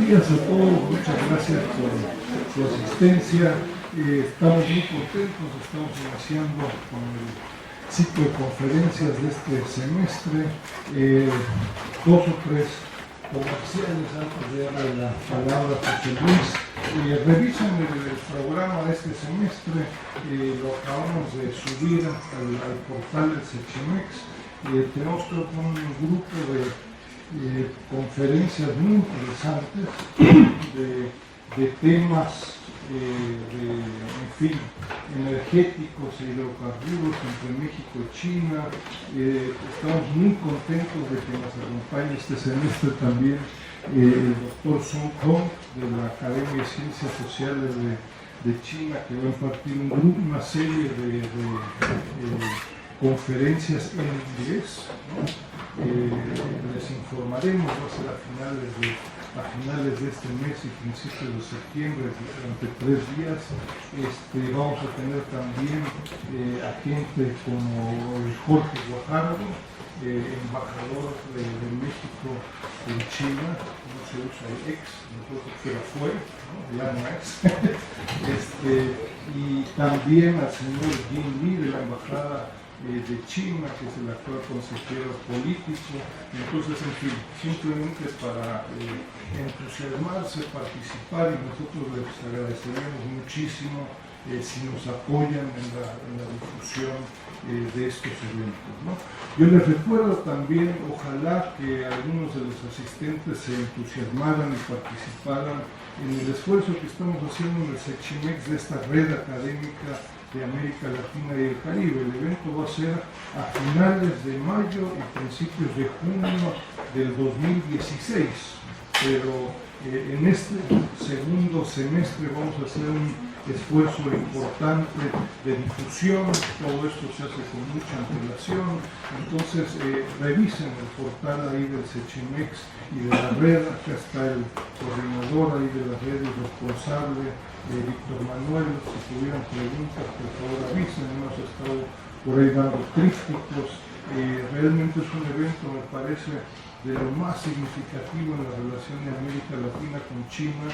días a todos, muchas gracias por su asistencia. Estamos muy contentos, estamos iniciando con el ciclo de conferencias de este semestre. Dos o tres comerciales antes de darle la palabra a José Luis. Revisen el programa de este semestre, lo acabamos de subir al portal del Sechimex. Tenemos un grupo de conferencias muy interesantes de temas en fin, energéticos e hidrocarburos entre México y China. Estamos muy contentos de que nos acompañe este semestre también el doctor Song Hong de la Academia de Ciencias Sociales de China, que va a impartir una serie de conferencias en inglés, ¿no? Les informaremos, va a ser a finales de este mes y principios de septiembre, durante 3 días. Vamos a tener también a gente como Jorge Guajardo, embajador de México en China. No se usa el ex, nosotros que fue, ¿no? Ya no es. Y también al señor Jin Li de la embajada de China, que es el actual consejero político. Entonces, en fin, simplemente para entusiasmarse, participar, y nosotros les agradeceremos muchísimo si nos apoyan en la difusión de estos eventos, ¿no? Yo les recuerdo también, ojalá que algunos de los asistentes se entusiasmaran y participaran en el esfuerzo que estamos haciendo en el Sechimex de esta red académica de América Latina y el Caribe. El evento va a ser a finales de mayo y principios de junio del 2016, pero en este segundo semestre vamos a hacer un esfuerzo importante de difusión. Todo esto se hace con mucha antelación. Entonces revisen el portal ahí del Sechimex y de la red. Acá está el coordinador ahí de la red, el responsable, Víctor Manuel. Si tuvieran preguntas, por favor avisen. Hemos estado por ahí dando trípticos. Realmente es un evento, me parece, de lo más significativo en la relación de América Latina con China.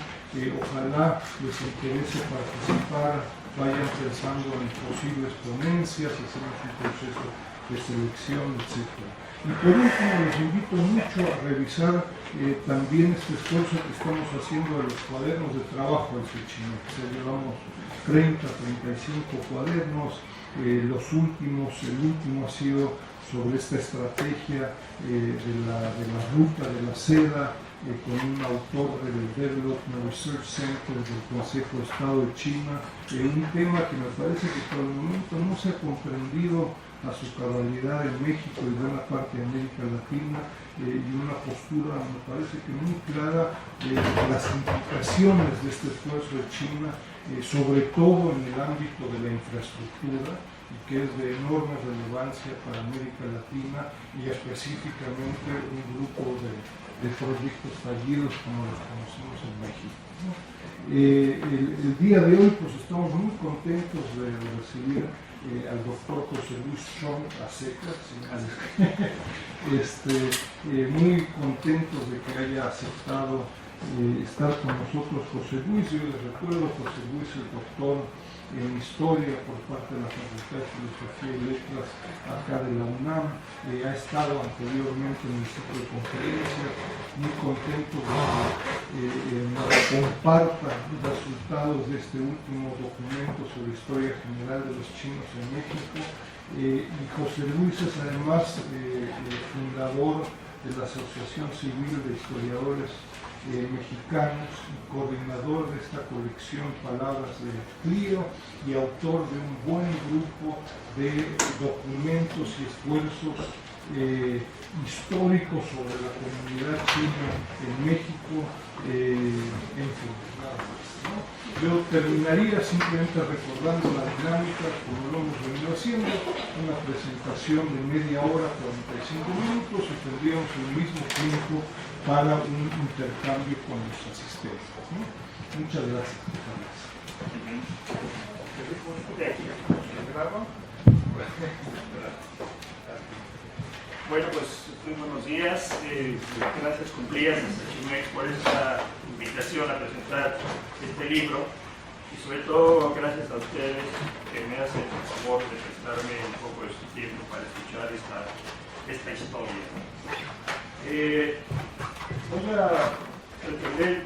Ojalá les interese participar, vayan pensando en posibles ponencias, hacemos un proceso de selección, etc. Y por último, les invito mucho a revisar también este esfuerzo que estamos haciendo de los cuadernos de trabajo del Sechimex. Llevamos 30-35 cuadernos. El último ha sido sobre esta estrategia de la ruta de la seda, con un autor del Development Research Center del Consejo de Estado de China, un tema que me parece que por el momento no se ha comprendido a su cabalidad en México y buena parte de América Latina, y una postura, me parece que muy clara, de las implicaciones de este esfuerzo de China, sobre todo en el ámbito de la infraestructura, y que es de enorme relevancia para América Latina y específicamente un grupo de proyectos fallidos como los conocemos en México, ¿no? El día de hoy pues estamos muy contentos de recibir al doctor José Luis Chong a secas, muy contentos de que haya aceptado estar con nosotros José Luis. Yo les recuerdo, José Luis es doctor en Historia por parte de la Facultad de Filosofía y Letras acá de la UNAM. Ha estado anteriormente en el ciclo de conferencias. Muy contento de que comparta los resultados de este último documento sobre historia general de los chinos en México. Y José Luis es además fundador de la Asociación Civil de Historiadores Mexicanos, coordinador de esta colección Palabras de Clio y autor de un buen grupo de documentos y esfuerzos históricos sobre la comunidad china en México, en fin, nada más, ¿no? Yo terminaría simplemente recordando la dinámica, como lo hemos venido haciendo, una presentación de media hora, 45 minutos, y tendríamos el mismo tiempo para un intercambio con los asistentes, ¿no? Muchas gracias. Bueno, pues muy buenos días. Gracias cumplidas Chimex por esta invitación a presentar este libro y sobre todo gracias a ustedes que me hacen el favor de prestarme un poco de su tiempo para escuchar esta historia. Voy a pretender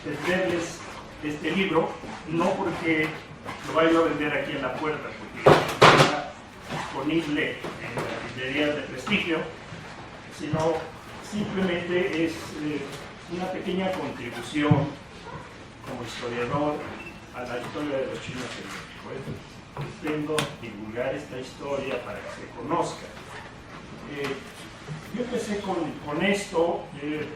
venderles este libro, no porque lo vaya a vender aquí en la puerta, porque está disponible en las librerías de prestigio, sino simplemente es una pequeña contribución como historiador a la historia de los chinos en México. Pretendo divulgar esta historia para que se conozca. Yo empecé con esto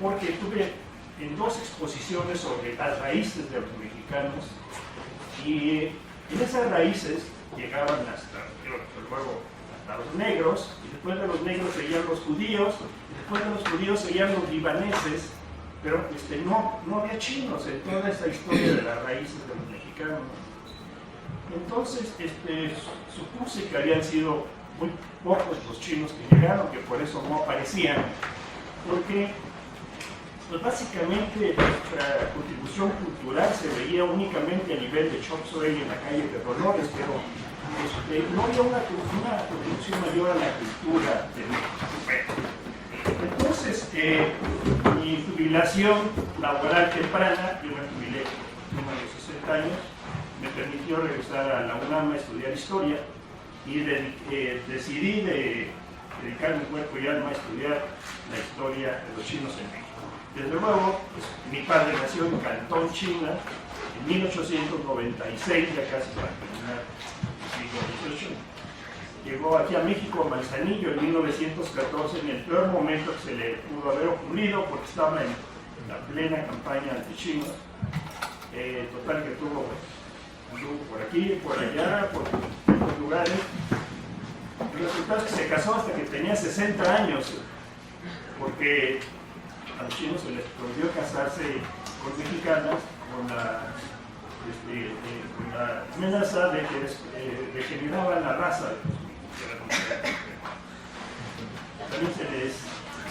porque tuve en dos exposiciones sobre las raíces de los mexicanos y en esas raíces llegaban luego hasta los negros, y después de los negros seguían los judíos, y después de los judíos seguían los libaneses, pero no había chinos en toda esta historia de las raíces de los mexicanos. Entonces supuse que habían sido muy pocos los chinos que llegaron, que por eso no aparecían, porque pues básicamente nuestra contribución cultural se veía únicamente a nivel de chop suey en la calle de Dolores, pero no había una contribución mayor a la cultura de México. Entonces, mi jubilación laboral temprana, yo me jubilé a los 60 años, me permitió regresar a la UNAM a estudiar historia y decidí dedicar mi cuerpo y alma a estudiar la historia de los chinos en México. Desde luego, pues, mi padre nació en Cantón, China, en 1896, ya casi para terminar el siglo XVIII. Llegó aquí a México, a Manzanillo, en 1914, en el peor momento que se le pudo haber ocurrido, porque estaba en la plena campaña antichina. Total que tuvo por aquí, por allá, por otros lugares. El resultado es que se casó hasta que tenía 60 años, porque a los chinos se les prohibió casarse con mexicanas con la amenaza de que degeneraban la raza de los mexicanos. También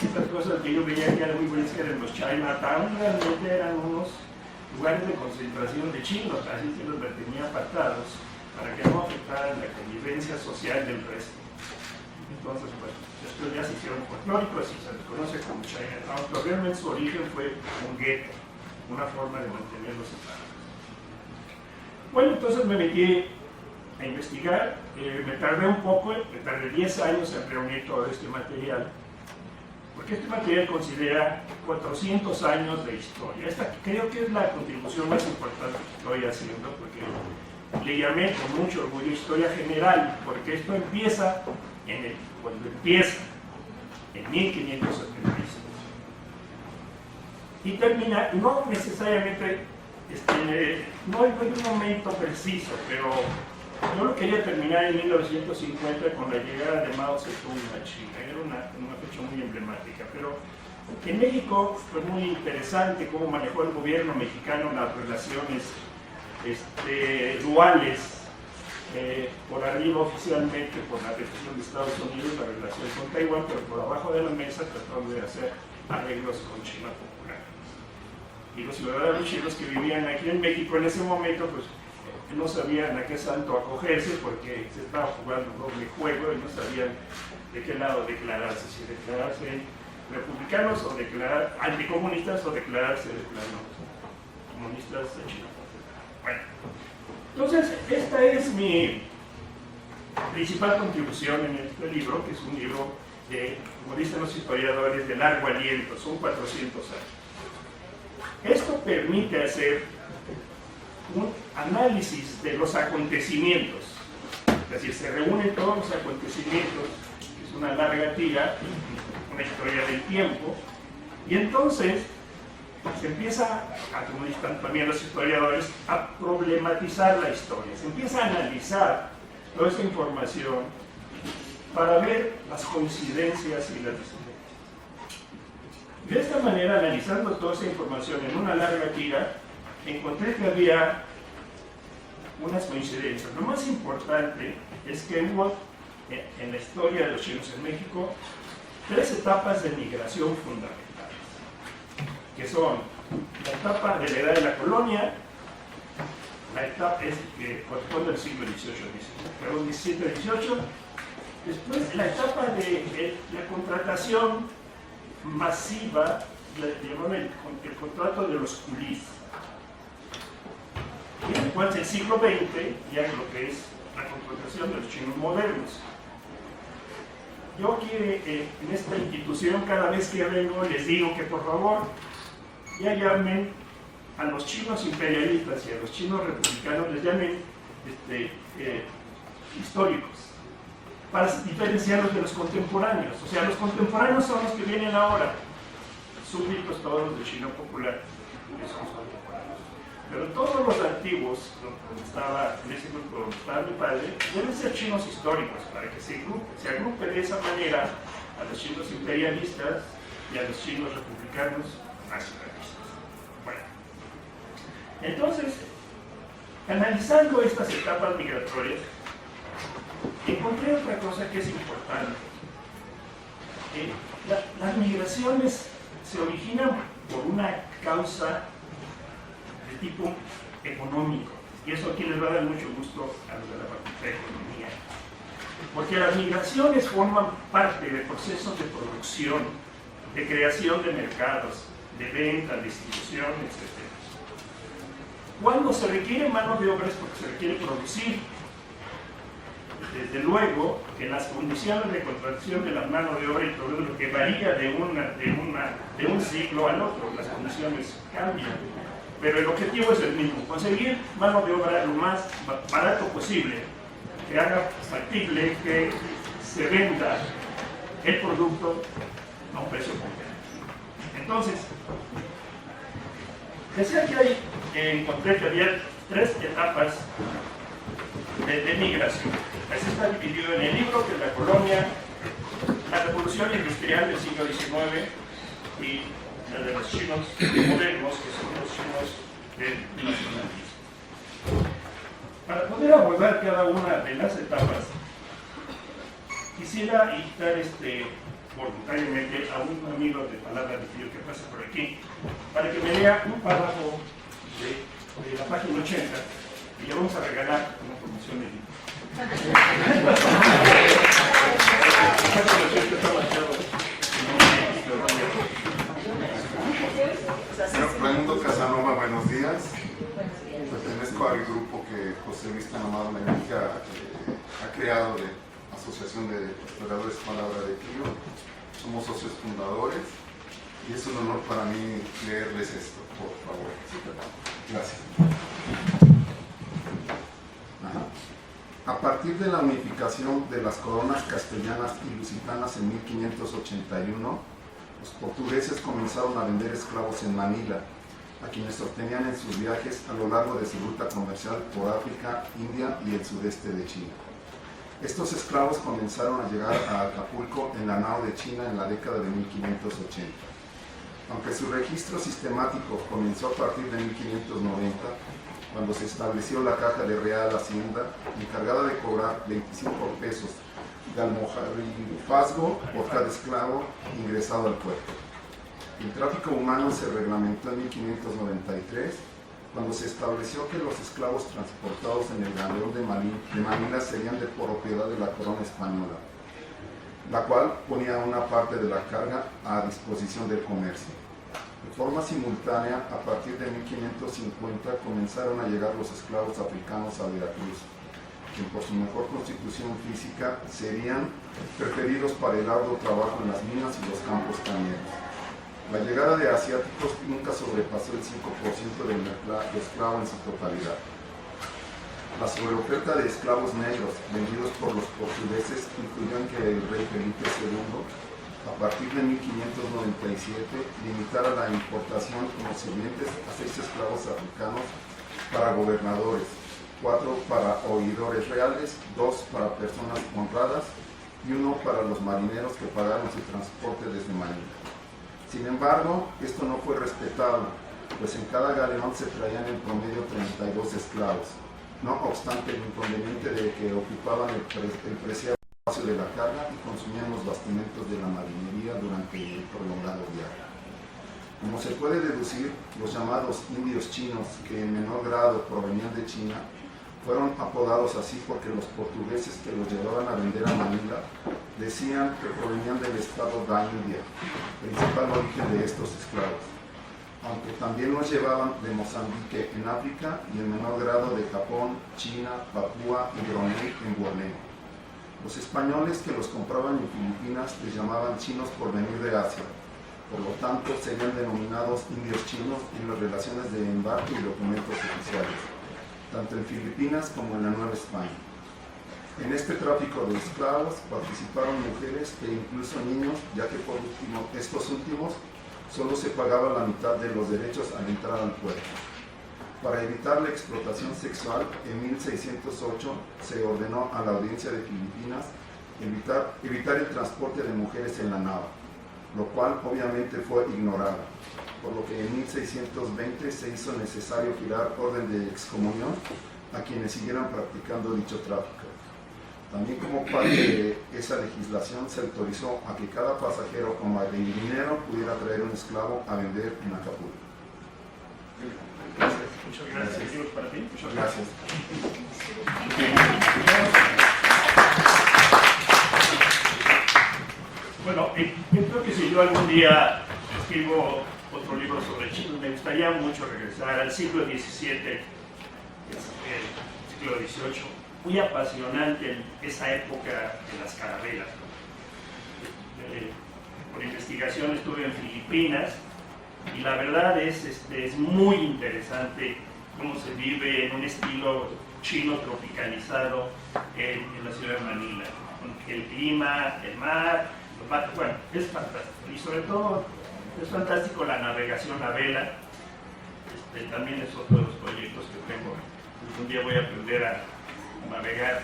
estas cosas que yo veía que eran muy buenas, que eran los Chinatown, realmente eran unos lugares de concentración de chinos, así se los mantenía apartados para que no afectaran la convivencia social del resto. Entonces, pues, después ya se hicieron folclóricos y se les conoce como Chinatown, pero realmente su origen fue un gueto, una forma de mantenerlos separados. Bueno, entonces me metí a investigar, me tardé un poco, me tardé 10 años en reunir todo este material, porque este material considera 400 años de historia. Esta creo que es la contribución más importante que estoy haciendo, porque le llamé con mucho orgullo historia general, porque esto empieza cuando empieza en 1576 y termina, no necesariamente, no hay un momento preciso, pero yo lo quería terminar en 1950 con la llegada de Mao Zedong a China. Era una fecha muy emblemática, pero en México fue muy interesante cómo manejó el gobierno mexicano las relaciones duales. Por arriba oficialmente por la decisión de Estados Unidos la relación con Taiwán, pero por abajo de la mesa tratando de hacer arreglos con China popular. Y los ciudadanos chinos que vivían aquí en México en ese momento pues no sabían a qué santo acogerse porque se estaba jugando un doble juego y no sabían de qué lado declararse, si declararse republicanos o declarar anticomunistas o declararse de plano comunistas de China popular. Bueno. Entonces, esta es mi principal contribución en este libro, que es un libro como dicen los historiadores, de largo aliento, son 400 años. Esto permite hacer un análisis de los acontecimientos, es decir, se reúnen todos los acontecimientos, es una larga tira, una historia del tiempo, y entonces se empieza, como dicen también los historiadores, a problematizar la historia, se empieza a analizar toda esta información para ver las coincidencias y las diferencias. De esta manera, analizando toda esta información en una larga tira, encontré que había unas coincidencias. Lo más importante es que hubo en la historia de los chinos en México tres etapas de migración fundamentales, que son la etapa de la edad de la colonia, la etapa que corresponde al siglo XVII, después la etapa de la contratación masiva, el contrato de los culís, y después el siglo XX, ya lo que es la contratación de los chinos modernos. Yo aquí en esta institución, cada vez que vengo, les digo que por favor ya llamen a los chinos imperialistas y a los chinos republicanos, les llamen históricos, para diferenciarlos de los contemporáneos. O sea, los contemporáneos son los que vienen ahora, súbditos todos de China popular, que son los contemporáneos. Pero todos los antiguos, donde estaba en ese grupo, donde estaba mi padre, deben ser chinos históricos, para que se agrupe de esa manera a los chinos imperialistas y a los chinos republicanos nacionalistas. Bueno, entonces, analizando estas etapas migratorias, encontré otra cosa que es importante. Las migraciones se originan por una causa de tipo económico, y eso aquí les va a dar mucho gusto a los de la Facultad de Economía, porque las migraciones forman parte de procesos de producción, de creación de mercados, de venta, distribución, etc. Cuando se requiere mano de obra es porque se requiere producir. Desde luego que las condiciones de contratación de la mano de obra y todo lo que varía de un siglo al otro, las condiciones cambian, pero el objetivo es el mismo: conseguir mano de obra lo más barato posible, que haga factible que se venda el producto a un precio competitivo. Entonces, decía que encontré que había tres etapas de migración. Así está dividido en el libro, que es la colonia, la revolución industrial del siglo XIX y la de los chinos modernos, que son los chinos del nacionalismo. Para poder abordar cada una de las etapas, quisiera invitar voluntariamente a un amigo de Palabra de Frío que pasa por aquí, para que me lea un párrafo de la página 80, y le vamos a regalar una promoción de libro. Raimundo Casanova, buenos días. Pertenezco al grupo que José Luis Tanamado Menica ha creado de Asociación de Historiadores Palabra de Frío. Somos socios fundadores y es un honor para mí leerles esto, por favor. Gracias. A partir de la unificación de las coronas castellanas y lusitanas en 1581, los portugueses comenzaron a vender esclavos en Manila, a quienes sostenían en sus viajes a lo largo de su ruta comercial por África, India y el sudeste de China. Estos esclavos comenzaron a llegar a Acapulco en la nao de China en la década de 1580. Aunque su registro sistemático comenzó a partir de 1590, cuando se estableció la Caja de Real Hacienda, encargada de cobrar 25 pesos de almojarifazgo por cada esclavo ingresado al puerto. El tráfico humano se reglamentó en 1593, cuando se estableció que los esclavos transportados en el galeón de Manila serían de propiedad de la corona española, la cual ponía una parte de la carga a disposición del comercio. De forma simultánea, a partir de 1550 comenzaron a llegar los esclavos africanos a Veracruz, que por su mejor constitución física serían preferidos para el arduo trabajo en las minas y los campos cañeros. La llegada de asiáticos nunca sobrepasó el 5% del mercado esclavo en su totalidad. La sobreoferta de esclavos negros vendidos por los portugueses influyó en que el rey Felipe II, a partir de 1597, limitara la importación concernientes a 6 esclavos africanos para gobernadores, 4 para oidores reales, 2 para personas honradas y 1 para los marineros que pagaron su transporte desde Manila. Sin embargo, esto no fue respetado, pues en cada galeón se traían en promedio 32 esclavos, no obstante el inconveniente de que ocupaban el preciado de la carga y consumían los bastimentos de la marinería durante el prolongado viaje. Como se puede deducir, los llamados indios chinos, que en menor grado provenían de China, fueron apodados así porque los portugueses que los llevaban a vender a Manila decían que provenían del estado de India, principal origen de estos esclavos, aunque también los llevaban de Mozambique en África y en menor grado de Japón, China, Papúa y Brunei en Borneo. Los españoles que los compraban en Filipinas les llamaban chinos por venir de Asia, por lo tanto serían denominados indios chinos en las relaciones de embarque y documentos oficiales, tanto en Filipinas como en la Nueva España. En este tráfico de esclavos participaron mujeres e incluso niños, ya que por último, estos últimos solo se pagaba la mitad de los derechos al entrar al puerto. Para evitar la explotación sexual, en 1608 se ordenó a la Audiencia de Filipinas evitar el transporte de mujeres en la nava, lo cual obviamente fue ignorado, por lo que en 1620 se hizo necesario girar orden de excomunión a quienes siguieran practicando dicho tráfico. También como parte de esa legislación se autorizó a que cada pasajero o marinero pudiera traer un esclavo a vender en Acapulco. Gracias. Muchas gracias. Gracias. Para ti. Muchas gracias. Bueno, yo creo que si yo algún día escribo otro libro sobre China, me gustaría mucho regresar al siglo XVII, siglo XVIII, muy apasionante en esa época de las carabelas. Por investigación estuve en Filipinas y la verdad es muy interesante cómo se vive en un estilo chino tropicalizado en la ciudad de Manila. El clima, el mar, bueno, es fantástico. Y sobre todo es fantástico la navegación a vela. También es otro de los proyectos que tengo. Un día voy a aprender a navegar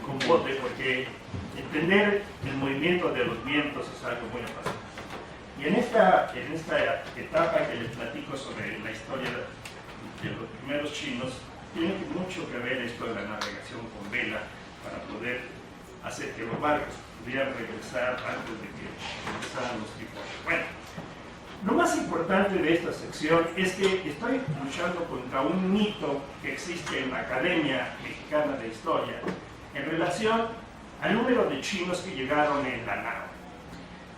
con bote, porque entender el movimiento de los vientos es algo muy apasionante. Y en esta etapa que les platico sobre la historia de los primeros chinos, tiene mucho que ver esto de la navegación con vela para poder hacer que los barcos pudieran regresar antes de que empezaran los tifones. Bueno, lo más importante de esta sección es que estoy luchando contra un mito que existe en la Academia Mexicana de Historia en relación al número de chinos que llegaron en la nave.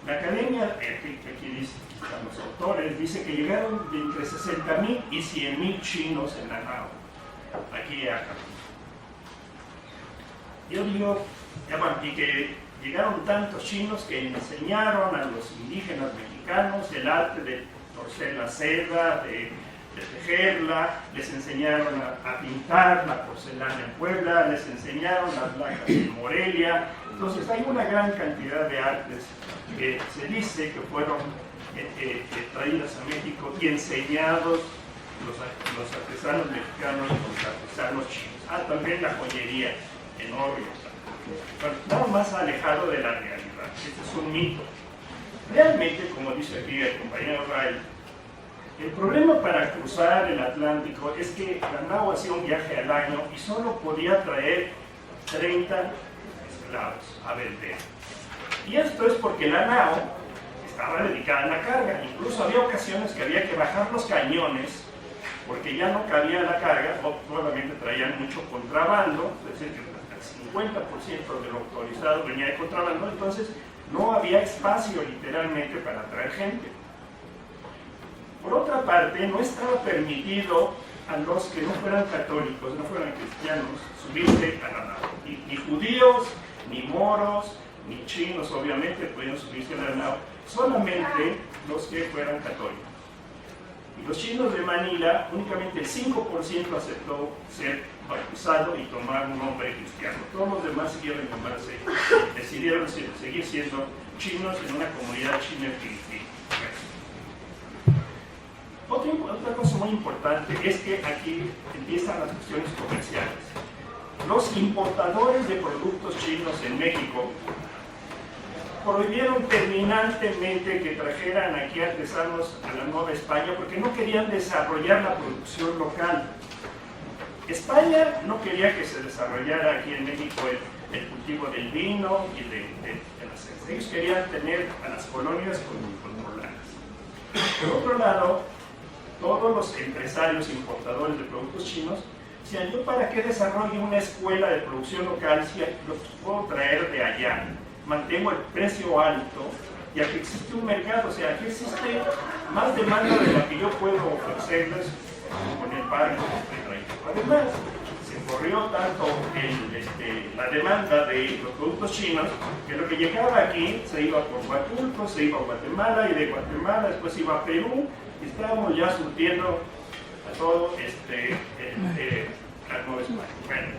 La Academia, aquí están los autores, dice que llegaron de entre 60,000 y 100,000 chinos en la nave, aquí acá. Yo digo, y que llegaron tantos chinos que enseñaron a los indígenas mexicanos el arte de torcer la seda, de tejerla, les enseñaron a pintar la porcelana en Puebla, les enseñaron las placas en Morelia. Entonces hay una gran cantidad de artes que se dice que fueron traídas a México y enseñados los artesanos mexicanos y los artesanos chinos. También la joyería en oro. Bueno, nada más alejado de la realidad. Este es un mito. Realmente, como dice aquí el compañero Ray, el problema para cruzar el Atlántico es que la nao hacía un viaje al año y solo podía traer 30 esclavos a vender. Y esto es porque la nao estaba dedicada a la carga. Incluso había ocasiones que había que bajar los cañones porque ya no cabía la carga, o probablemente traían mucho contrabando, es decir, que el 50% de lo autorizado venía de contrabando, entonces no había espacio literalmente para traer gente. Por otra parte, no estaba permitido a los que no fueran católicos, no fueran cristianos, subirse a la nao. Ni judíos, ni moros, ni chinos, obviamente, podían subirse a la nao, solamente los que fueran católicos. Y los chinos de Manila, únicamente el 5% aceptó ser bautizado y tomar un nombre cristiano. Todos los demás decidieron seguir siendo chinos en una comunidad china en Filipinas. Otra cosa muy importante es que aquí empiezan las cuestiones comerciales. Los importadores de productos chinos en México prohibieron terminantemente que trajeran aquí artesanos a la Nueva España porque no querían desarrollar la producción local. España no quería que se desarrollara aquí en México el cultivo del vino y de la cerveza. Ellos querían tener a las colonias controladas. Por otro lado, todos los empresarios importadores de productos chinos decían, yo para qué desarrollo una escuela de producción local si los puedo traer de allá, mantengo el precio alto, ya que existe un mercado, o sea, aquí existe más demanda de la que yo puedo ofrecerles con el par que estoy trayendo. Además, se corrió tanto la demanda de los productos chinos que lo que llegaba aquí se iba por Huatulco, se iba a Guatemala y de Guatemala después iba a Perú y estábamos ya surtiendo a todo la Nueva España.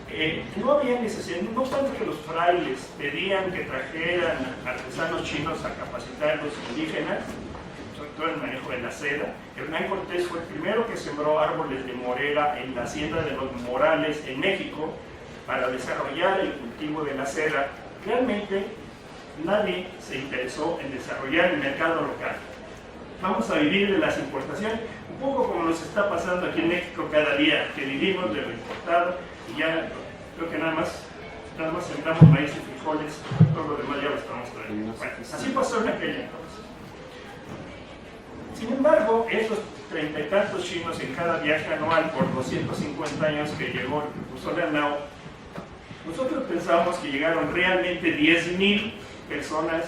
Bueno, no había necesidad, no obstante que los frailes pedían que trajeran artesanos chinos a capacitar a los indígenas, sobre todo en el manejo de la seda. Hernán Cortés fue el primero que sembró árboles de morera en la hacienda de los Morales en México para desarrollar el cultivo de la seda. Realmente nadie se interesó en desarrollar el mercado local. Vamos a vivir de las importaciones, un poco como nos está pasando aquí en México cada día, que vivimos de lo importado y ya creo que nada más sembramos maíz y frijoles, todo lo demás ya lo estamos trayendo. Bueno, así pasó en aquella entonces. Sin embargo, esos 30 y tantos chinos en cada viaje anual por 250 años que llegó el propulsor de Lanao, nosotros pensamos que llegaron realmente 10,000 personas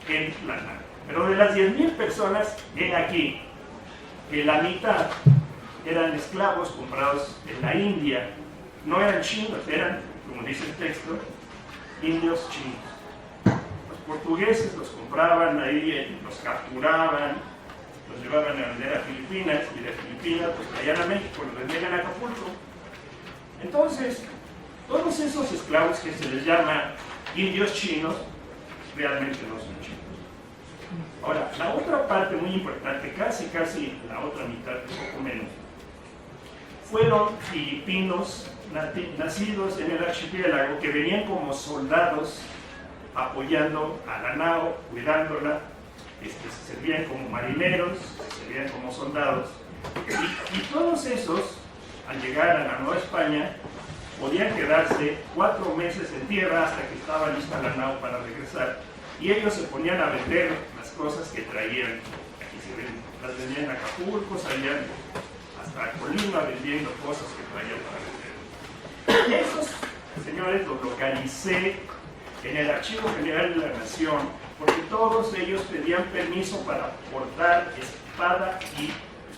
en Lanao. Pero de las 10,000 personas, he aquí que la mitad eran esclavos comprados en la India. No eran chinos, eran, como dice el texto, indios chinos. Los portugueses los compraban ahí, los capturaban, los llevaban a vender a Filipinas y de Filipinas pues traían a México, los vendían a Acapulco. Entonces, todos esos esclavos que se les llama indios chinos, realmente no son chinos. Ahora, la otra parte muy importante, casi la otra mitad, un poco menos, fueron filipinos nacidos en el archipiélago que venían como soldados apoyando a Lanao, cuidándola, se servían como marineros, se servían como soldados, y todos esos, al llegar a la Nueva España, podían quedarse 4 meses en tierra hasta que estaba lista Lanao para regresar, y ellos se ponían a vender las cosas que traían. Aquí se ven, las vendían a Acapulco, salían hasta Colima vendiendo cosas que traían para vender. Y esos señores los localicé en el Archivo General de la Nación, porque todos ellos pedían permiso para portar espada y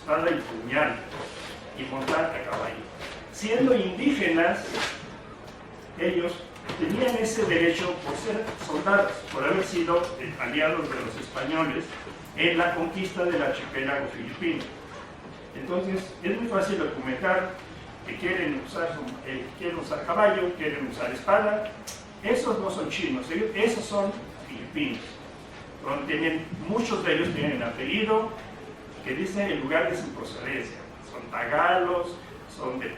puñal y montar a caballo. Siendo indígenas, ellos tenían ese derecho por ser soldados, por haber sido aliados de los españoles en la conquista del archipiélago filipino. Entonces, es muy fácil documentar que quieren usar caballo, quieren usar espada. Esos no son chinos, esos son filipinos. Muchos de ellos tienen apellido que dice el lugar de su procedencia. Son tagalos, son de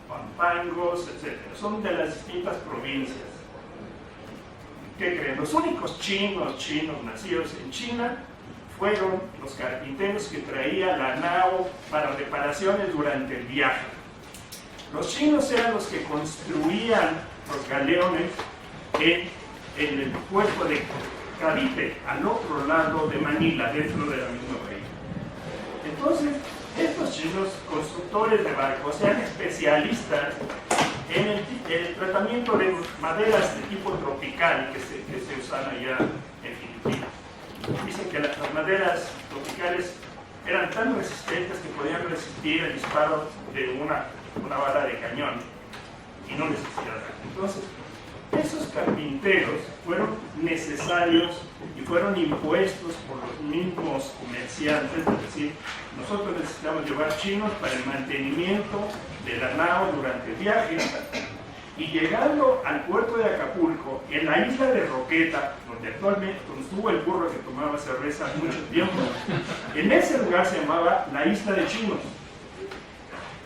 pampangos, etc. Son de las distintas provincias. ¿Qué creen? Los únicos chinos nacidos en China fueron los carpinteros que traía Lanao para reparaciones durante el viaje. Los chinos eran los que construían los galeones en el puerto de Cavite, al otro lado de Manila, dentro de la misma región. Entonces, estos chinos constructores de barcos eran especialistas en el tratamiento de maderas de tipo tropical que se usan allá en Filipinas. Dicen que las maderas tropicales eran tan resistentes que podían resistir el disparo de una bala de cañón y no les hacía daño. Entonces, esos carpinteros fueron necesarios y fueron impuestos por los mismos comerciantes, es decir, nosotros necesitamos llevar chinos para el mantenimiento de Lanao durante el viaje. Y llegando al puerto de Acapulco, en la isla de Roqueta, donde estuvo el burro que tomaba cerveza mucho tiempo, en ese lugar se llamaba la Isla de Chinos.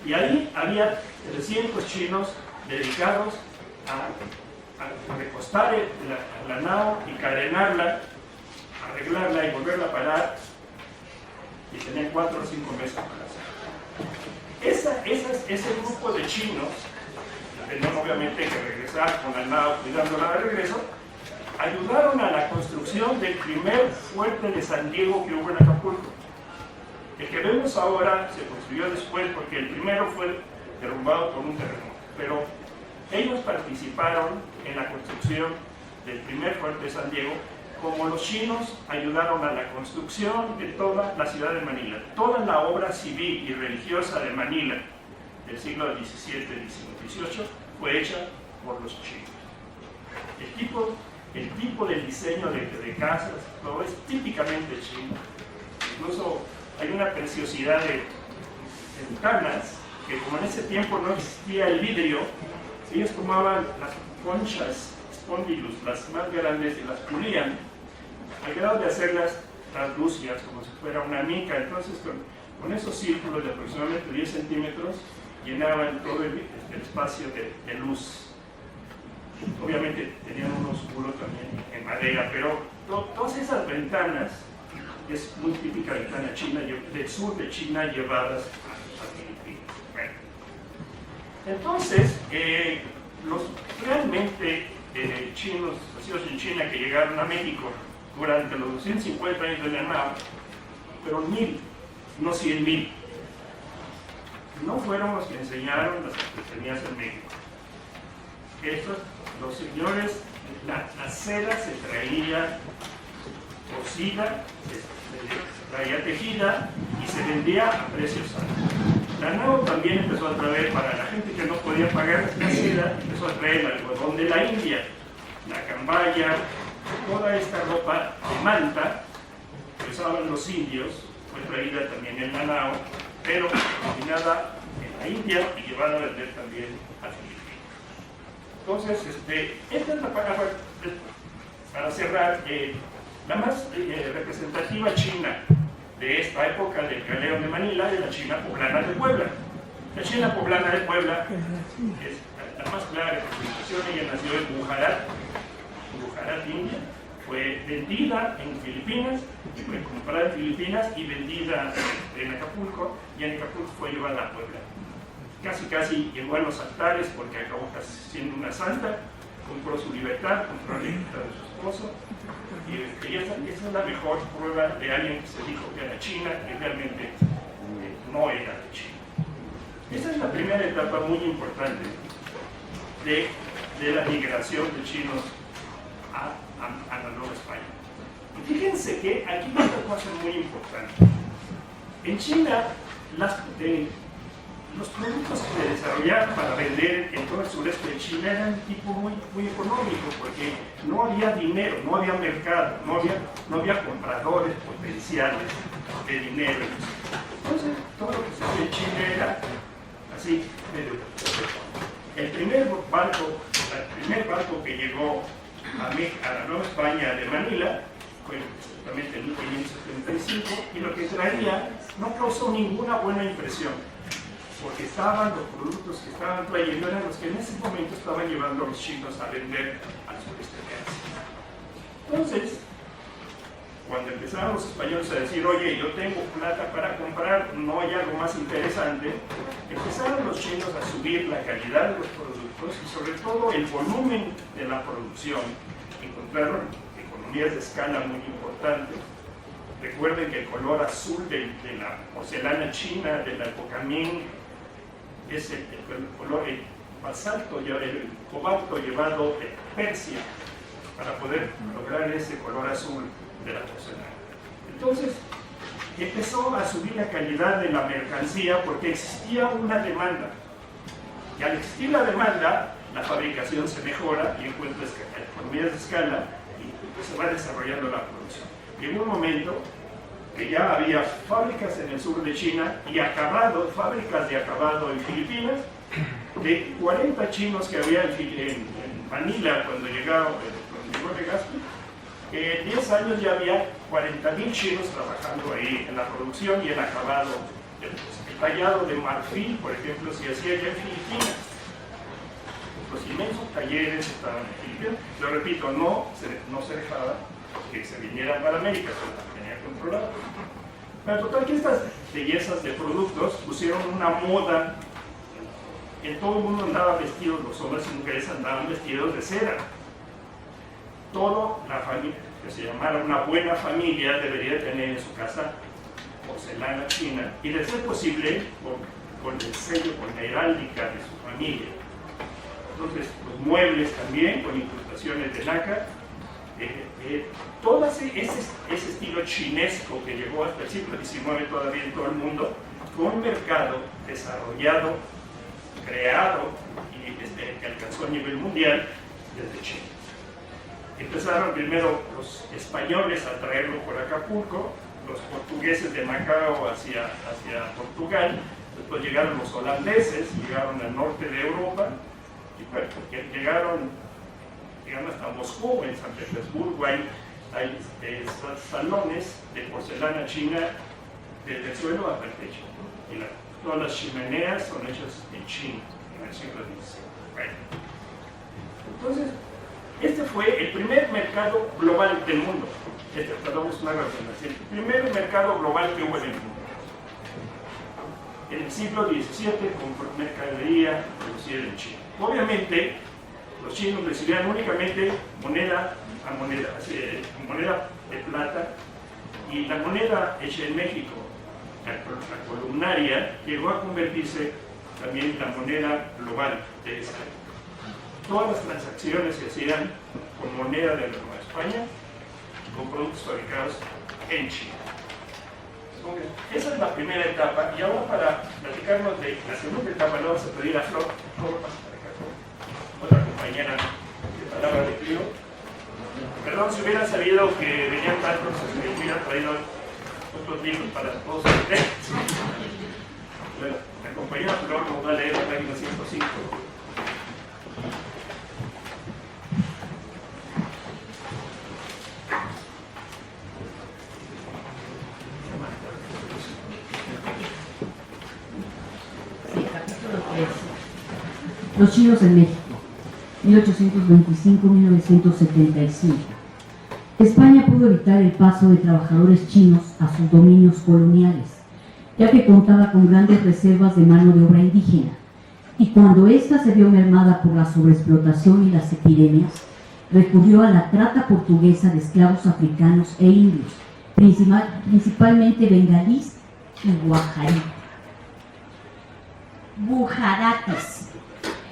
Y ahí había 300 chinos dedicados a recostar la nao y carenarla, arreglarla y volverla a parar, y tener 4 o 5 meses para hacer. Ese grupo de chinos tenían obviamente que regresar con la nao cuidándola de regreso, ayudaron a la construcción del primer fuerte de San Diego que hubo en Acapulco. El que vemos ahora se construyó después porque el primero fue derrumbado por un terremoto, pero ellos participaron en la construcción del primer fuerte de San Diego, como los chinos ayudaron a la construcción de toda la ciudad de Manila. Toda la obra civil y religiosa de Manila del siglo XVII, XVIII fue hecha por los chinos. El tipo del diseño de casas, todo es típicamente chino. Incluso hay una preciosidad de ventanas que, como en ese tiempo no existía el vidrio, ellos tomaban las conchas spondylus, las más grandes, y las pulían al grado de hacerlas translúcidas, como si fuera una mica. Entonces, con esos círculos de aproximadamente 10 centímetros, llenaban todo el espacio de luz. Obviamente tenían un oscuro también en madera, pero todas esas ventanas es muy típica ventana china, del sur de China, llevadas a Filipinas. Bueno. Entonces, los realmente chinos nacidos en China que llegaron a México durante los 250 años de la nao, pero 1000, no 100,000, no fueron los que enseñaron las artesanías en México. Estos, los señores, la seda se traía cosida, se traía tejida y se vendía a precios altos. La nao también empezó a traer, para la gente que no podía pagar la seda, empezó a traer el algodón de la India, la cambaya, toda esta ropa de manta que usaban los indios, fue traída también en la nao, pero combinada en la India y llevada a vender también a Filipinas. Entonces, esta es la palabra, para cerrar, la más representativa china de esta época del Galeón de Manila es la China Poblana de Puebla. La China Poblana de Puebla es la más clara representación. Ella nació en Gujarat, India, fue vendida en Filipinas, y fue comprada en Filipinas y vendida en Acapulco, y en Acapulco fue llevada a Puebla. Casi llegó a los altares porque acabó casi siendo una santa, compró su libertad, compró la libertad de su esposo, y esa es la mejor prueba de alguien que se dijo que era china y realmente no era de China. Esta es la primera etapa muy importante de la migración de chinos a la Nueva España. Y fíjense que aquí hay otra cosa muy importante. En China, los productos que se desarrollaban para vender en todo el sureste de China eran tipo muy económico, porque no había dinero, no había mercado, no había compradores potenciales de dinero. Entonces, todo lo que se hacía en China era así, medio. El primer barco que llegó a la Nueva España de Manila fue exactamente en 1575, y lo que traía no causó ninguna buena impresión, porque los productos que estaban trayendo eran los que en ese momento estaban llevando a los chinos a vender al sureste de Asia. Entonces, cuando empezaron los españoles a decir, oye, yo tengo plata para comprar, no hay algo más interesante, empezaron los chinos a subir la calidad de los productos y sobre todo el volumen de la producción. Encontraron economías de escala muy importantes. Recuerden que el color azul de la porcelana china, de la época Ming, es el color, el basalto, el cobalto llevado de Persia, para poder lograr ese color azul de la porcelana. Entonces, empezó a subir la calidad de la mercancía porque existía una demanda. Y al existir la demanda, la fabricación se mejora y encuentra economías de escala y se va desarrollando la producción. Llegó un momento que ya había fábricas en el sur de China y fábricas de acabado en Filipinas. De 40 chinos que había en Manila cuando llegó Legazpi, en 10 años ya había 40,000 chinos trabajando ahí en la producción y el acabado. El tallado de marfil, por ejemplo, se hacía ya en Filipinas. Los inmensos talleres estaban en Filipinas. Lo repito, no se dejaba que se vinieran para América, se tenía controlado. Pero total que estas bellezas de productos pusieron una moda en todo el mundo andaba vestidos, los hombres y mujeres andaban vestidos de seda. Toda la familia, que se llamara una buena familia, debería tener en su casa porcelana china y, de ser posible, con el sello, con la heráldica de su familia. Entonces, los muebles también, con incrustaciones de nácar. Todo ese estilo chinesco que llegó hasta el siglo XIX todavía en todo el mundo, fue un mercado desarrollado, creado y que alcanzó a nivel mundial desde China. Empezaron primero los españoles a traerlo por Acapulco, los portugueses de Macao hacia Portugal, después llegaron los holandeses, llegaron al norte de Europa, y bueno, llegaron hasta Moscú, en San Petersburgo hay salones de porcelana china desde el suelo hasta el techo, ¿no? Y todas las chimeneas son hechas en China, en el siglo XVI. Bueno. Entonces, este fue el primer mercado global del mundo. Perdón, es una representación. El primer mercado global que hubo en el mundo. En el siglo XVII, con mercadería producida en China. Obviamente, los chinos recibían únicamente moneda de plata, y la moneda hecha en México, la columnaria, llegó a convertirse también en la moneda global de esa época. Todas las transacciones se hacían con moneda de la Nueva España, con productos fabricados en China. Esa es la primera etapa, y ahora para platicarnos de la segunda etapa le vamos a pedir a Flor, otra compañera de palabra de Clio. Perdón, si hubiera sabido que venían tantos, me hubiera traído otros libros para todos ustedes. Bueno, la compañera Flor nos va a leer la página 105. Los chinos en México, 1825-1975. España pudo evitar el paso de trabajadores chinos a sus dominios coloniales, ya que contaba con grandes reservas de mano de obra indígena, y cuando ésta se vio mermada por la sobreexplotación y las epidemias, recurrió a la trata portuguesa de esclavos africanos e indios, principalmente bengalíes y gujaratis.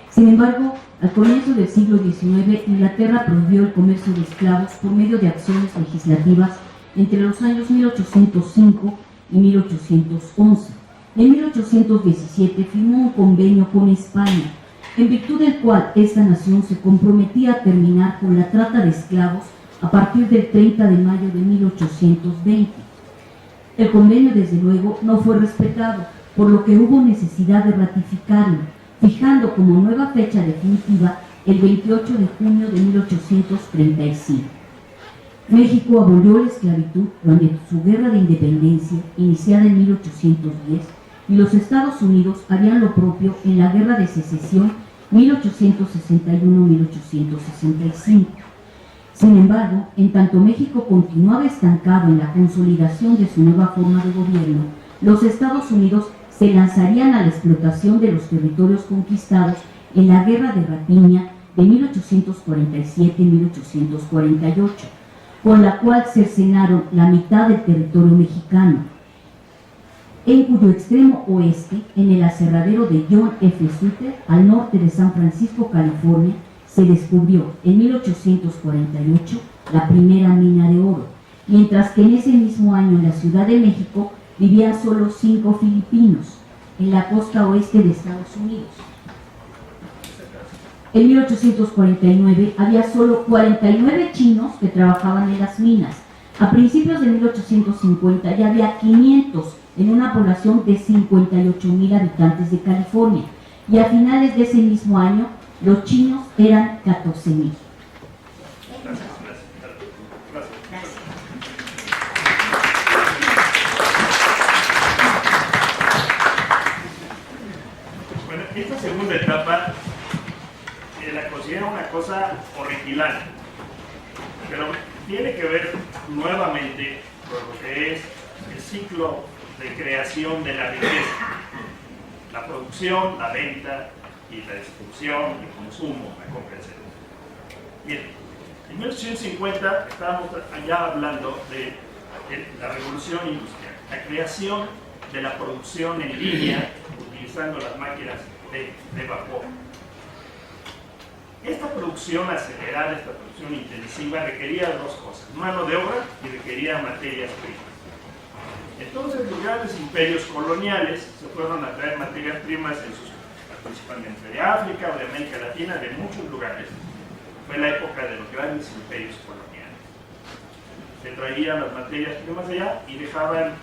Sin embargo, al comienzo del siglo XIX, Inglaterra prohibió el comercio de esclavos por medio de acciones legislativas entre los años 1805 y 1811. En 1817 firmó un convenio con España, en virtud del cual esta nación se comprometía a terminar con la trata de esclavos a partir del 30 de mayo de 1820. El convenio, desde luego, no fue respetado, por lo que hubo necesidad de ratificarlo, fijando como nueva fecha definitiva el 28 de junio de 1835. México abolió la esclavitud durante su guerra de independencia, iniciada en 1810, y los Estados Unidos harían lo propio en la Guerra de Secesión 1861-1865. Sin embargo, en tanto México continuaba estancado en la consolidación de su nueva forma de gobierno, los Estados Unidos se lanzarían a la explotación de los territorios conquistados en la Guerra de Rapiña de 1847-1848, con la cual cercenaron la mitad del territorio mexicano, en cuyo extremo oeste, en el aserradero de John F. Sutter, al norte de San Francisco, California, se descubrió en 1848 la primera mina de oro, mientras que en ese mismo año en la Ciudad de México vivían solo 5 filipinos, en la costa oeste de Estados Unidos. En 1849 había solo 49 chinos que trabajaban en las minas. A principios de 1850 ya había 500 en una población de 58,000 habitantes de California, y a finales de ese mismo año los chinos eran 14,000. Bueno, esta segunda etapa la considero una cosa original, pero tiene que ver nuevamente con lo que es el ciclo de creación de la riqueza, la producción, la venta y la distribución, el consumo, la compra, etc. Bien, en 1850 estábamos allá hablando de la revolución industrial, la creación de la producción en línea utilizando las máquinas de vapor. Esta producción acelerada, esta producción intensiva requería dos cosas, mano de obra y requería materias primas. Entonces los grandes imperios coloniales se fueron a traer materias primas principalmente de África o de América Latina, de muchos lugares. Fue la época de los grandes imperios coloniales. Se traían las materias primas de allá y dejaban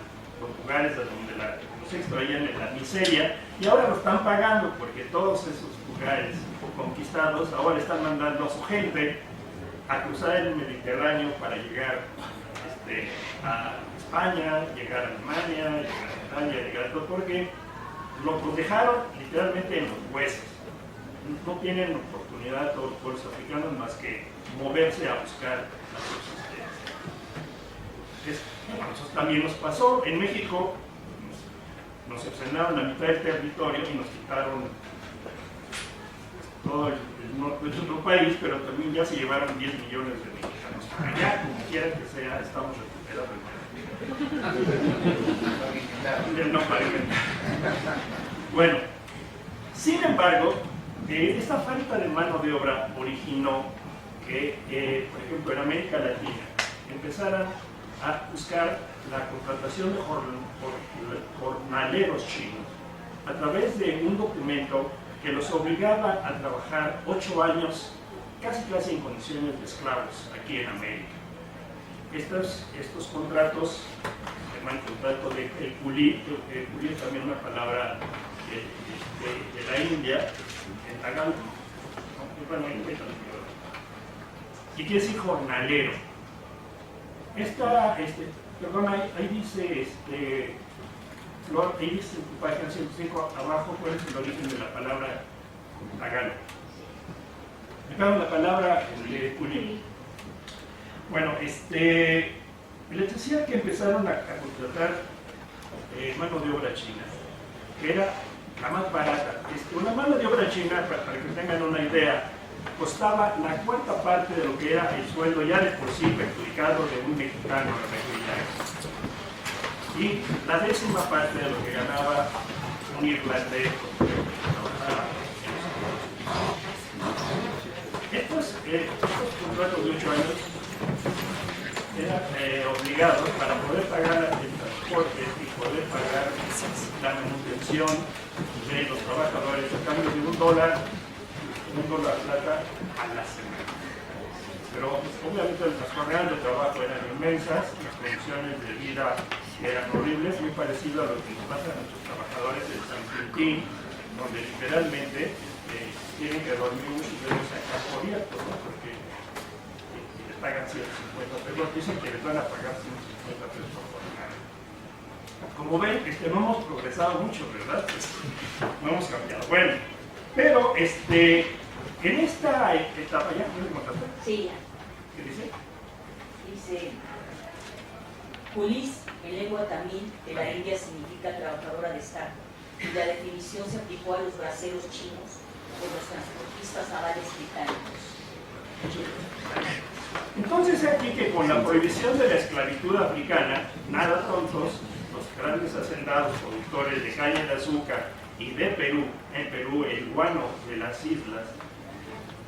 los lugares de donde los extraían en la miseria, y ahora lo están pagando porque todos esos lugares conquistados ahora están mandando a su gente a cruzar el Mediterráneo para llegar a España, llegar a Alemania, llegar a Italia, llegar a todo, porque los dejaron literalmente en los huesos. No tienen oportunidad todos los pueblos africanos más que moverse a buscar la subsistencia. Eso también nos pasó. En México nos extendaron la mitad del territorio y nos quitaron todo el norte de nuestro país, pero también ya se llevaron 10 millones de mexicanos para allá. Como quiera que sea, estamos recuperando el no pavimentar. Bueno, sin embargo, esta falta de mano de obra originó que, por ejemplo, en América Latina empezaran a buscar la contratación de jornaleros chinos a través de un documento que los obligaba a trabajar 8 años casi en condiciones de esclavos aquí en América. Estos contratos se llaman contrato de culí. El culí es también una palabra de la India, en Tagalog. ¿Qué quiere decir jornalero? Perdón, ahí dice en tu página 105 abajo cuál es el origen de la palabra Tagalog. Acá la palabra culí. Bueno, les decía que empezaron a contratar mano de obra china, que era la más barata. Una mano de obra china, para que tengan una idea, costaba la cuarta parte de lo que era el sueldo ya de por sí perjudicado de un mexicano y la 10ª parte de lo que ganaba un irlandés. Estos contratos de 8 años eran obligados para poder pagar el transporte y poder pagar la manutención de los trabajadores a cambio de $1 plata a la semana. Pero obviamente las jornadas de trabajo eran inmensas, las condiciones de vida eran horribles, muy parecido a lo que nos pasa a nuestros trabajadores de San Quintín, donde literalmente tienen que dormir muchos de ellos a campo abierto, ¿no? Porque les pagan 150 pesos, dicen que les van a pagar 150 pesos por jornada. Como ven, no hemos progresado mucho, ¿verdad? No hemos cambiado. Bueno, pero en esta etapa, ¿ya puedes contar? Sí, ya. ¿Qué dice? Dice, Pulis, en lengua tamil de la India, significa trabajadora de Estado, y la definición se aplicó a los braceros chinos por los transportistas navales británicos. Entonces aquí que con la prohibición de la esclavitud africana, nada tontos, los grandes hacendados productores de caña de azúcar y de Perú, en Perú el guano de las islas,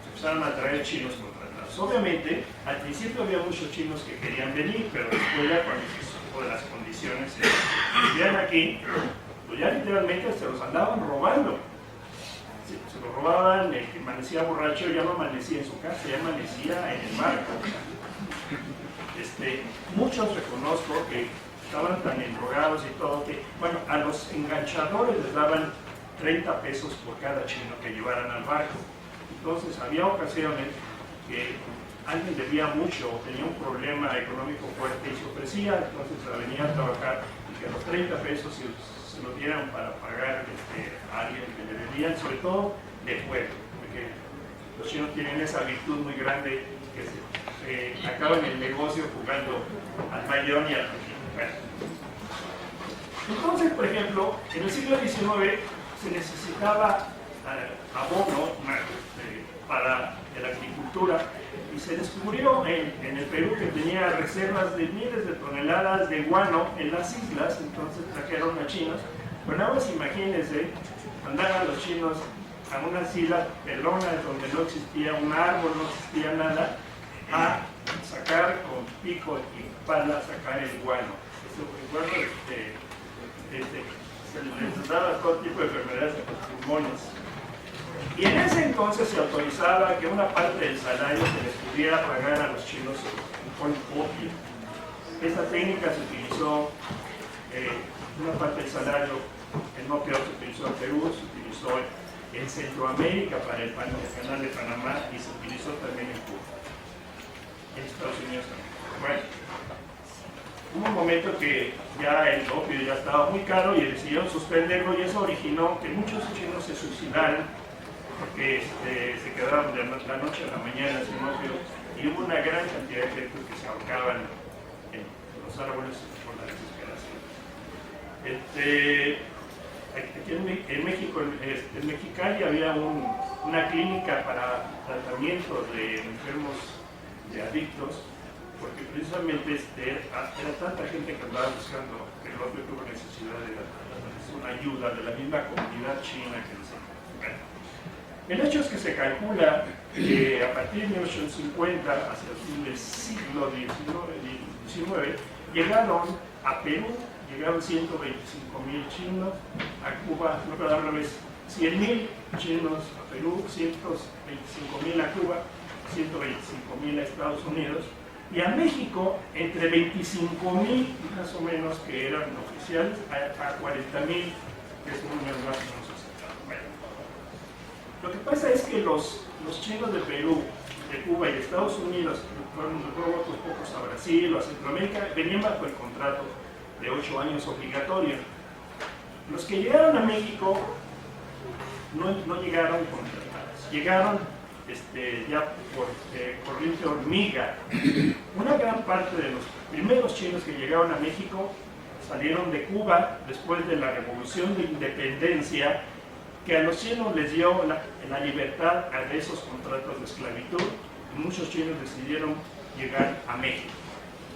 empezaron a traer chinos contratados. Obviamente, al principio había muchos chinos que querían venir, pero después ya cuando se supo de las condiciones que vivían aquí, pues ya literalmente se los andaban robando. Se los robaban, el que amanecía borracho ya no amanecía en su casa, ya amanecía en el barco. Muchos reconozco que estaban tan endrogados y todo que, bueno, a los enganchadores les daban 30 pesos por cada chino que llevaran al barco. Entonces había ocasiones que alguien debía mucho o tenía un problema económico fuerte y se ofrecía, entonces a venir a trabajar y que los 30 pesos se los dieran para pagar a alguien que le debían, sobre todo de pueblo, porque los chinos tienen esa virtud muy grande que se acaban el negocio jugando al mayón y al pequeño. Bueno. Entonces, por ejemplo, en el siglo XIX se necesitaba abono para la agricultura, y se descubrió en el Perú que tenía reservas de miles de toneladas de guano en las islas. Entonces trajeron a chinos, pero nada más imagínense, mandaron a los chinos a unas islas pelonas donde no existía un árbol, no existía nada, a sacar con pico y pala, sacar el guano. Eso, el guano se les daba todo tipo de enfermedades de los pulmones. Y en ese entonces se autorizaba que una parte del salario se les pudiera pagar a los chinos con opio. Esta técnica se utilizó, una parte del salario en opio se utilizó en Perú, se utilizó en Centroamérica para el canal de Panamá y se utilizó también en Cuba, en Estados Unidos también. Bueno, hubo un momento que ya el opio ya estaba muy caro y decidieron suspenderlo, y eso originó que muchos chinos se suicidaran porque se quedaron de la noche a la mañana sin opio, y hubo una gran cantidad de gente que se ahorcaban en los árboles por la desesperación. Aquí en México, en Mexicali había una clínica para tratamiento de enfermos, de adictos, porque precisamente era tanta gente que andaba buscando que el opio, tuvo necesidad de una ayuda de la misma comunidad china que les encontró. El hecho es que se calcula que a partir de 1850, hacia el fin del siglo XIX, llegaron a Perú, llegaron 125.000 chinos, a Cuba, no, perdón, al revés, 100.000 chinos a Perú, 125.000 a Cuba, 125.000 a Estados Unidos, y a México entre 25.000 más o menos que eran oficiales, a 40.000, que es un número más o menos aceptado. Bueno, lo que pasa es que los chinos de Perú, de Cuba y de Estados Unidos, fueron otros pocos a Brasil o a Centroamérica, venían bajo el contrato de 8 años obligatorio. Los que llegaron a México no llegaron contratados, llegaron ya por corriente hormiga. Una gran parte de los primeros chinos que llegaron a México salieron de Cuba después de la Revolución de Independencia, que a los chinos les dio la libertad de esos contratos de esclavitud, y muchos chinos decidieron llegar a México.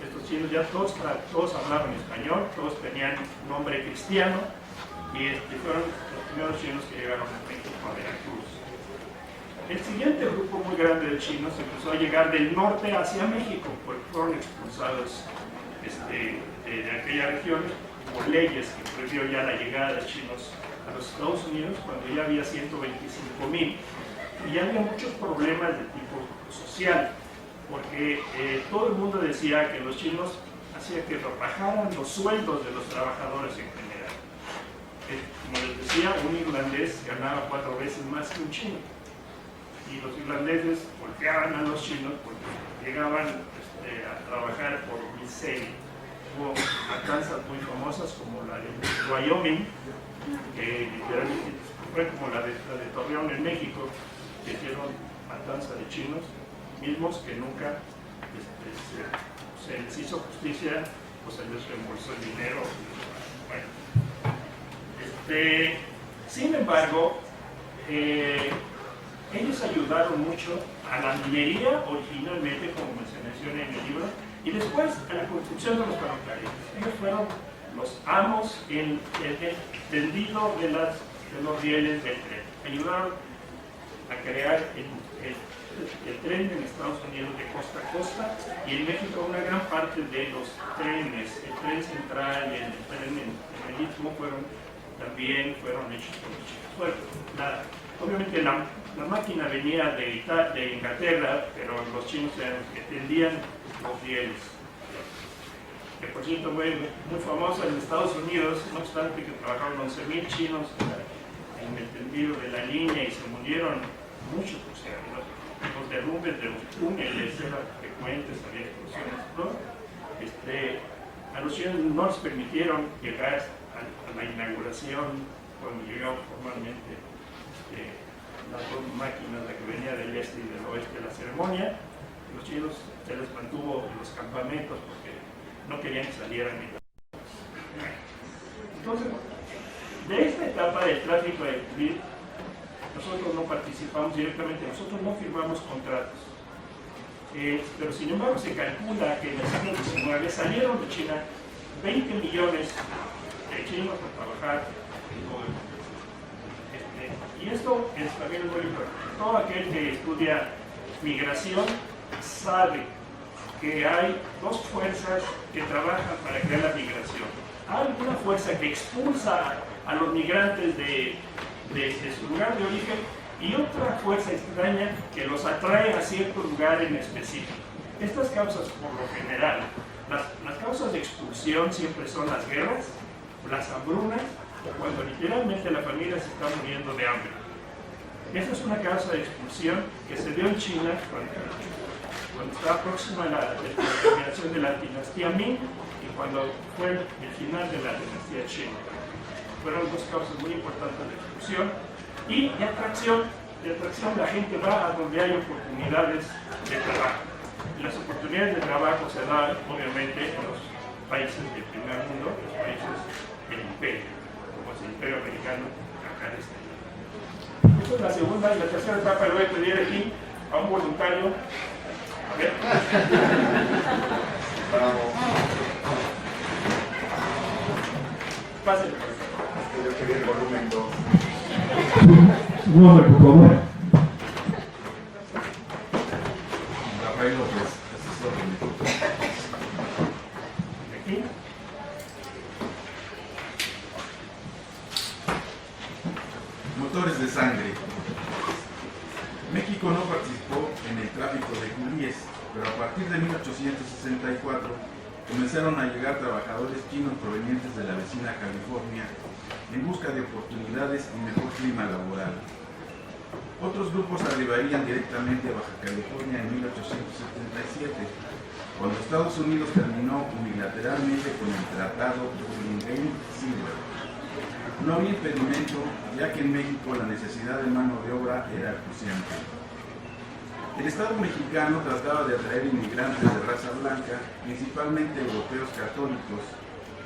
Estos chinos ya todos hablaban español, todos tenían nombre cristiano, y fueron los primeros chinos que llegaron a México, a Veracruz. El siguiente grupo muy grande de chinos empezó a llegar del norte hacia México, porque fueron expulsados de aquella región por leyes que prohibió ya la llegada de chinos a los Estados Unidos, cuando ya había 125.000, y ya había muchos problemas de tipo social, porque todo el mundo decía que los chinos hacían que bajaran los sueldos de los trabajadores en general. Como les decía, un irlandés ganaba 4 veces más que un chino, y los irlandeses golpeaban a los chinos porque llegaban a trabajar por miseria. Hubo matanzas muy famosas como la de Wyoming, que literalmente fue como la de Torreón en México, que hicieron matanza de chinos, mismos que nunca se les hizo justicia, o se les reembolsó el dinero. Bueno, sin embargo, ellos ayudaron mucho a la minería originalmente, como se menciona en el libro, y después a la construcción de los ferrocarriles. Ellos fueron los amos en el tendido de los rieles del tren. Ayudaron a crear el tren en Estados Unidos de costa a costa, y en México una gran parte de los trenes, el tren central y el tren en el Istmo, también fueron hechos por los chinos. Bueno, obviamente la máquina venía de Inglaterra, pero los chinos eran los que tendían los rieles. Que por cierto fue muy famosa en Estados Unidos, no obstante que trabajaron 11.000 chinos en el tendido de la línea y se murieron muchos, o sea, los derrumbes de los túneles eran frecuentes, había explosiones, ¿no? A los chinos no les permitieron llegar a la inauguración cuando llegaron formalmente las dos máquinas, la que venía del este y del oeste de la ceremonia. Los chinos se les mantuvo en los campamentos porque no querían que salieran. Entonces, de esta etapa del tráfico de nosotros no participamos directamente, nosotros no firmamos contratos. Pero sin embargo se calcula que en el siglo XIX salieron de China 20 millones de chinos a trabajar en todo el mundo. Y esto también es muy importante. Todo aquel que estudia migración sabe que hay dos fuerzas que trabajan para crear la migración. Hay una fuerza que expulsa a los migrantes de su lugar de origen y otra fuerza extraña que los atrae a cierto lugar en específico. Estas causas, por lo general, las causas de expulsión siempre son las guerras, las hambrunas, cuando literalmente la familia se está muriendo de hambre. Esa es una causa de expulsión que se dio en China cuando estaba próxima a la terminación de la dinastía Ming y cuando fue el final de la dinastía Qing. Fueron dos causas muy importantes de expulsión y de atracción. De atracción, la gente va a donde hay oportunidades de trabajo. Y las oportunidades de trabajo se dan, obviamente, en los países del primer mundo, los países del imperio, como es el imperio americano, acá en este. Esta es la segunda y la tercera etapa. Le voy a pedir aquí a un voluntario. A ver. Bravo. Pásenle por acá. Yo quería el volumen 2. Su nombre, por favor. Rafael López, asesor de Aquí. Motores de sangre. México no participó en el tráfico de curíes, pero a partir de 1864 comenzaron a llegar trabajadores chinos provenientes de la vecina California en busca de oportunidades y mejor clima laboral. Otros grupos arribarían directamente a Baja California en 1877, cuando Estados Unidos terminó unilateralmente con el Tratado Burlingame-Silver. No había impedimento, ya que en México la necesidad de mano de obra era cruciante. El Estado mexicano trataba de atraer inmigrantes de raza blanca, principalmente europeos católicos,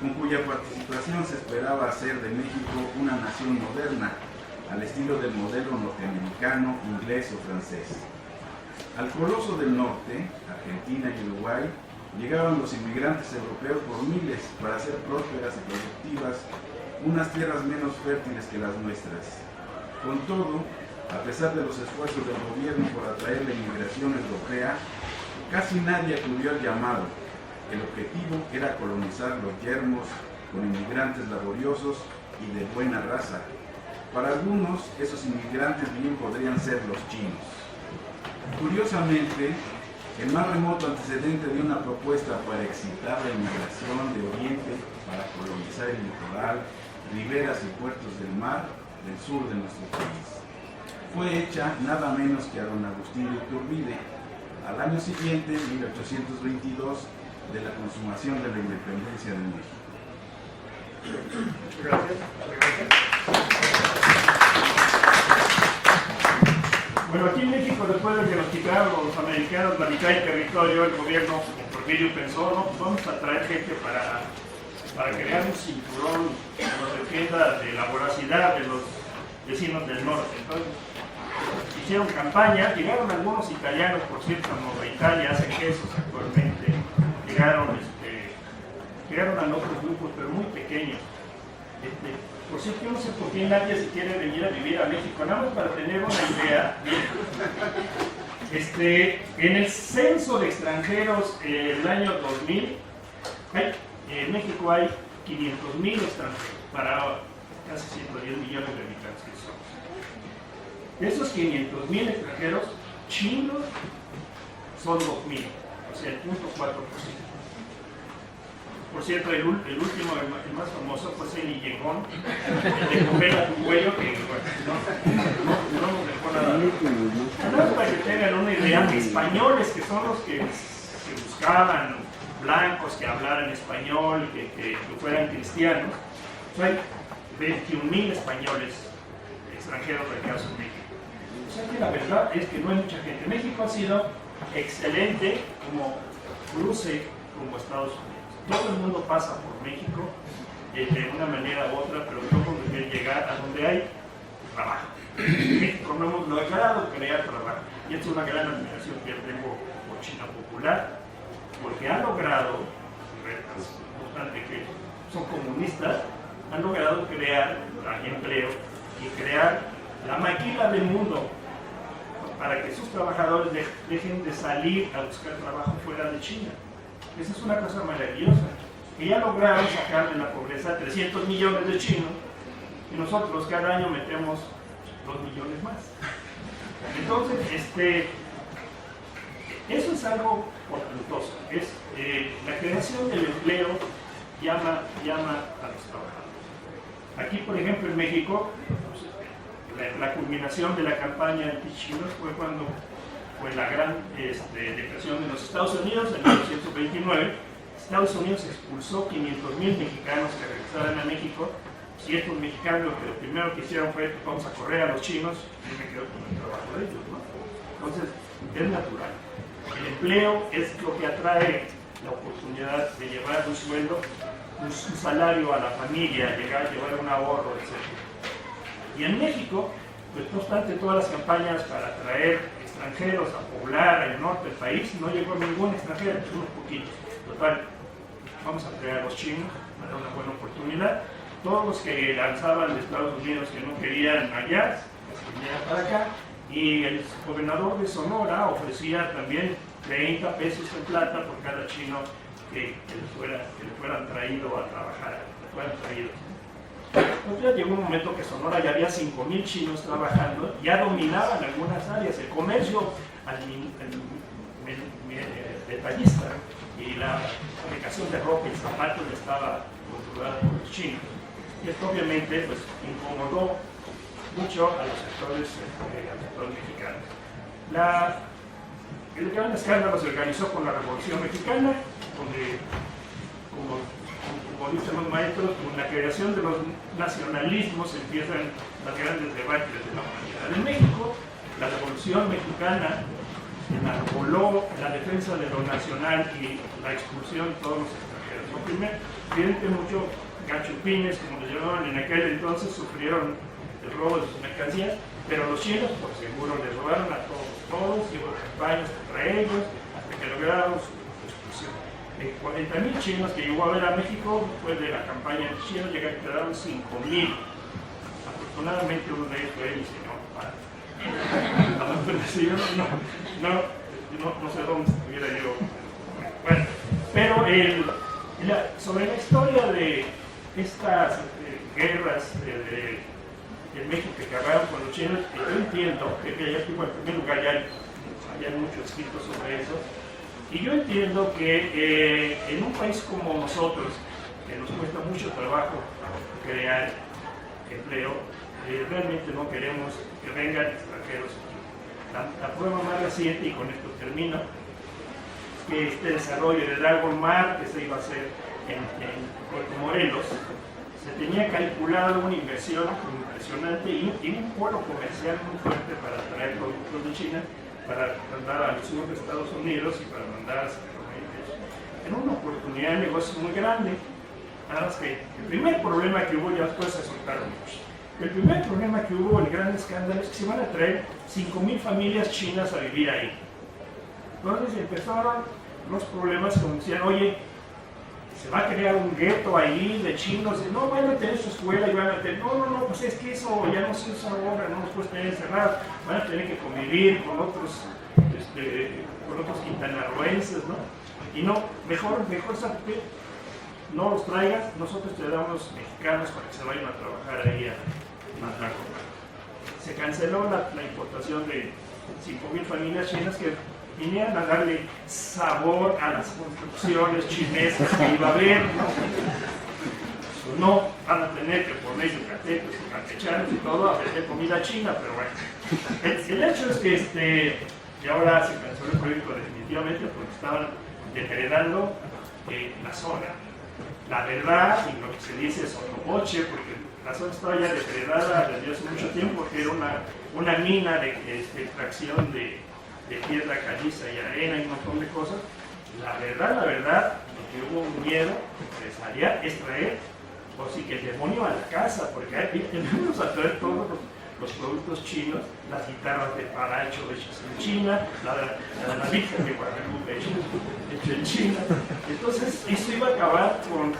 con cuya participación se esperaba hacer de México una nación moderna, al estilo del modelo norteamericano, inglés o francés. Al Coloso del Norte, Argentina y Uruguay, llegaban los inmigrantes europeos por miles para hacer prósperas y productivas unas tierras menos fértiles que las nuestras. Con todo, a pesar de los esfuerzos del gobierno por atraer la inmigración europea, casi nadie acudió al llamado. El objetivo era colonizar los yermos con inmigrantes laboriosos y de buena raza. Para algunos, esos inmigrantes bien podrían ser los chinos. Curiosamente, el más remoto antecedente de una propuesta para excitar la inmigración de Oriente para colonizar el litoral, riberas y puertos del mar del sur de nuestro país fue hecha nada menos que a don Agustín de Iturbide, al año siguiente, 1822, de la consumación de la independencia de México. Gracias. Bueno, aquí en México, después de que nos quitaron los americanos la mitad del territorio, el gobierno Porfirio pensó, no, pues vamos a traer gente para crear un cinturón que nos defienda de la voracidad de los vecinos del norte. Entonces, hicieron campaña, llegaron algunos italianos, por cierto, en Nueva Italia, hacen quesos actualmente, llegaron a otros grupos, pero muy pequeños. Por cierto, yo no sé por qué nadie se quiere venir a vivir a México, nada más para tener una idea. En el censo de extranjeros del año 2000, en México hay 500,000 extranjeros para casi 110 millones de habitantes que somos. De esos 500,000 extranjeros, chinos son 2,000, o sea, el 0.4%. Por cierto, el último, el más famoso, fue Ceni Yegón, el de comer a tu cuello, que no nos dejó nada. Nada para que tengan una idea, españoles que son los que se buscaban, blancos que hablaran español, que fueran cristianos. Hay 21,000 españoles extranjeros radicados en México. O sea que la verdad es que no hay mucha gente. México ha sido excelente como cruce como Estados Unidos. Todo el mundo pasa por México de una manera u otra, pero todos quieren llegar a donde hay trabajo. En México no hemos logrado crear trabajo. Y esta es una gran admiración que yo tengo por China popular, porque han logrado, no obstante que son comunistas, han logrado crear empleo y crear la maquila del mundo para que sus trabajadores dejen de salir a buscar trabajo fuera de China. Esa es una cosa maravillosa. Que ya lograron sacar de la pobreza 300 millones de chinos y nosotros cada año metemos 2 millones más. Entonces, eso es algo portentoso. La creación del empleo llama a los trabajadores. Aquí, por ejemplo, en México, la culminación de la campaña anti-China fue cuando fue la gran depresión en los Estados Unidos en 1929. Estados Unidos expulsó 500,000 mexicanos que regresaran a México. Si estos mexicanos lo primero que hicieron fue vamos a correr a los chinos, y me quedo con el trabajo de ellos, ¿no? Entonces, es natural. El empleo es lo que atrae la oportunidad de llevar un sueldo, un salario a la familia, llevar un ahorro, etc. Y en México, pues no obstante todas las campañas para atraer extranjeros a poblar el norte del país, no llegó ningún extranjero, unos poquitos. Total, vamos a traer a los chinos, era una buena oportunidad. Todos los que lanzaban de Estados Unidos que no querían allá, vinieron para acá. Y el gobernador de Sonora ofrecía también 30 pesos en plata por cada chino que le fueran traído a trabajar, Entonces ya llegó un momento que Sonora ya había 5,000 chinos trabajando, ya dominaban algunas áreas, el comercio detallista y la fabricación de ropa y zapatos estaba controlada por los chinos. Y esto obviamente pues, incomodó mucho a los sectores mexicanos. El gran escándalo se organizó con la Revolución Mexicana, donde, como dicen los maestros, con la creación de los nacionalismos empiezan los grandes debates de la humanidad. En México, la Revolución Mexicana enarboló la defensa de lo nacional y la expulsión de todos los extranjeros. Lo primero, evidente muchos gachupines, como les llamaban en aquel entonces, sufrieron el robo de sus mercancías, pero los chinos, por seguro, les robaron a todos, y hubo campañas contra ellos, hasta que lograron su expulsión. De 40,000 chinos que llegó a ver a México, después de la campaña de chinos, quedaron 5,000. Afortunadamente uno de ellos fue mi señor padre. No sé dónde estuviera yo. Bueno, pero sobre la historia de estas guerras en México que acabaron con los chinos, yo entiendo que en primer lugar ya hay mucho escrito sobre eso, y yo entiendo que en un país como nosotros, que nos cuesta mucho trabajo crear empleo, realmente no queremos que vengan extranjeros aquí. La prueba más reciente, y con esto termino, es que este desarrollo de Dragon Mar que se iba a hacer en Puerto Morelos, se tenía calculado una inversión impresionante y un polo comercial muy fuerte para traer productos de China, para mandar al sur de Estados Unidos y para mandar a Centroamérica. Era una oportunidad de negocio muy grande. Nada más que el primer problema que hubo, ya después se soltaron muchos. El primer problema que hubo, el gran escándalo, es que se iban a traer 5,000 familias chinas a vivir ahí. Entonces empezaron los problemas, como decían, oye, se va a crear un gueto ahí de chinos, no van a tener su escuela y van a tener, no, pues es que eso ya no se usa ahora, no los puedes tener encerrados, van a tener que convivir con otros quintanarroenses, ¿no? Y no, mejor ¿sabes qué? No los traigas, nosotros te damos mexicanos para que se vayan a trabajar ahí a Dragon Mar. Se canceló la importación de 5,000 familias chinas que vinieran a darle sabor a las construcciones chinesas que iba a haber, ¿no? Van a tener que poner yucatecos y campechanos y todo a vender comida china, pero bueno. El hecho es que y ahora se canceló el proyecto definitivamente porque estaban depredando la zona. La verdad, y lo que se dice es sotoboche, porque la zona estaba ya depredada desde hace mucho tiempo, porque era una mina de extracción de piedra caliza y arena y un montón de cosas. La verdad, lo que hubo un miedo empresarial es traer, o sí que el demonio a la casa, porque tenemos a traer todos los productos chinos, las guitarras de Paracho hechas en China, la Virgen de Guadalupe hecha en China. Entonces, eso iba a acabar con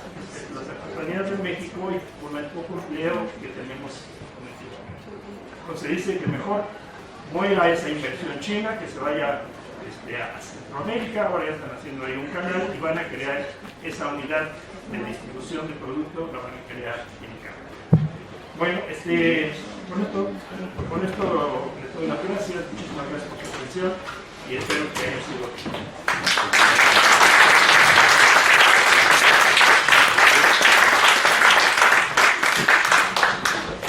las artesanías de México y con el poco empleo que tenemos en México. Entonces, se dice que mejor muera esa inversión china, que se vaya a Centroamérica. Ahora ya están haciendo ahí un canal y van a crear esa unidad de distribución de productos, la van a crear en Canadá. Bueno, con esto les doy las gracias, muchísimas gracias por su atención y espero que haya sido.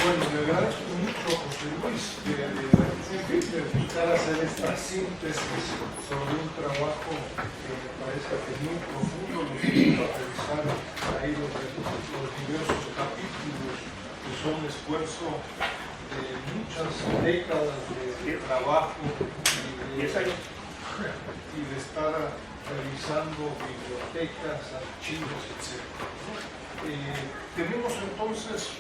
Bueno, le agradezco mucho a José Luis de buscar hacer esta síntesis sobre un trabajo que me parece que es muy profundo. Nos invito a revisar ahí los diversos capítulos que son esfuerzo de muchas décadas de trabajo y de estar revisando bibliotecas, archivos, etc. Tenemos entonces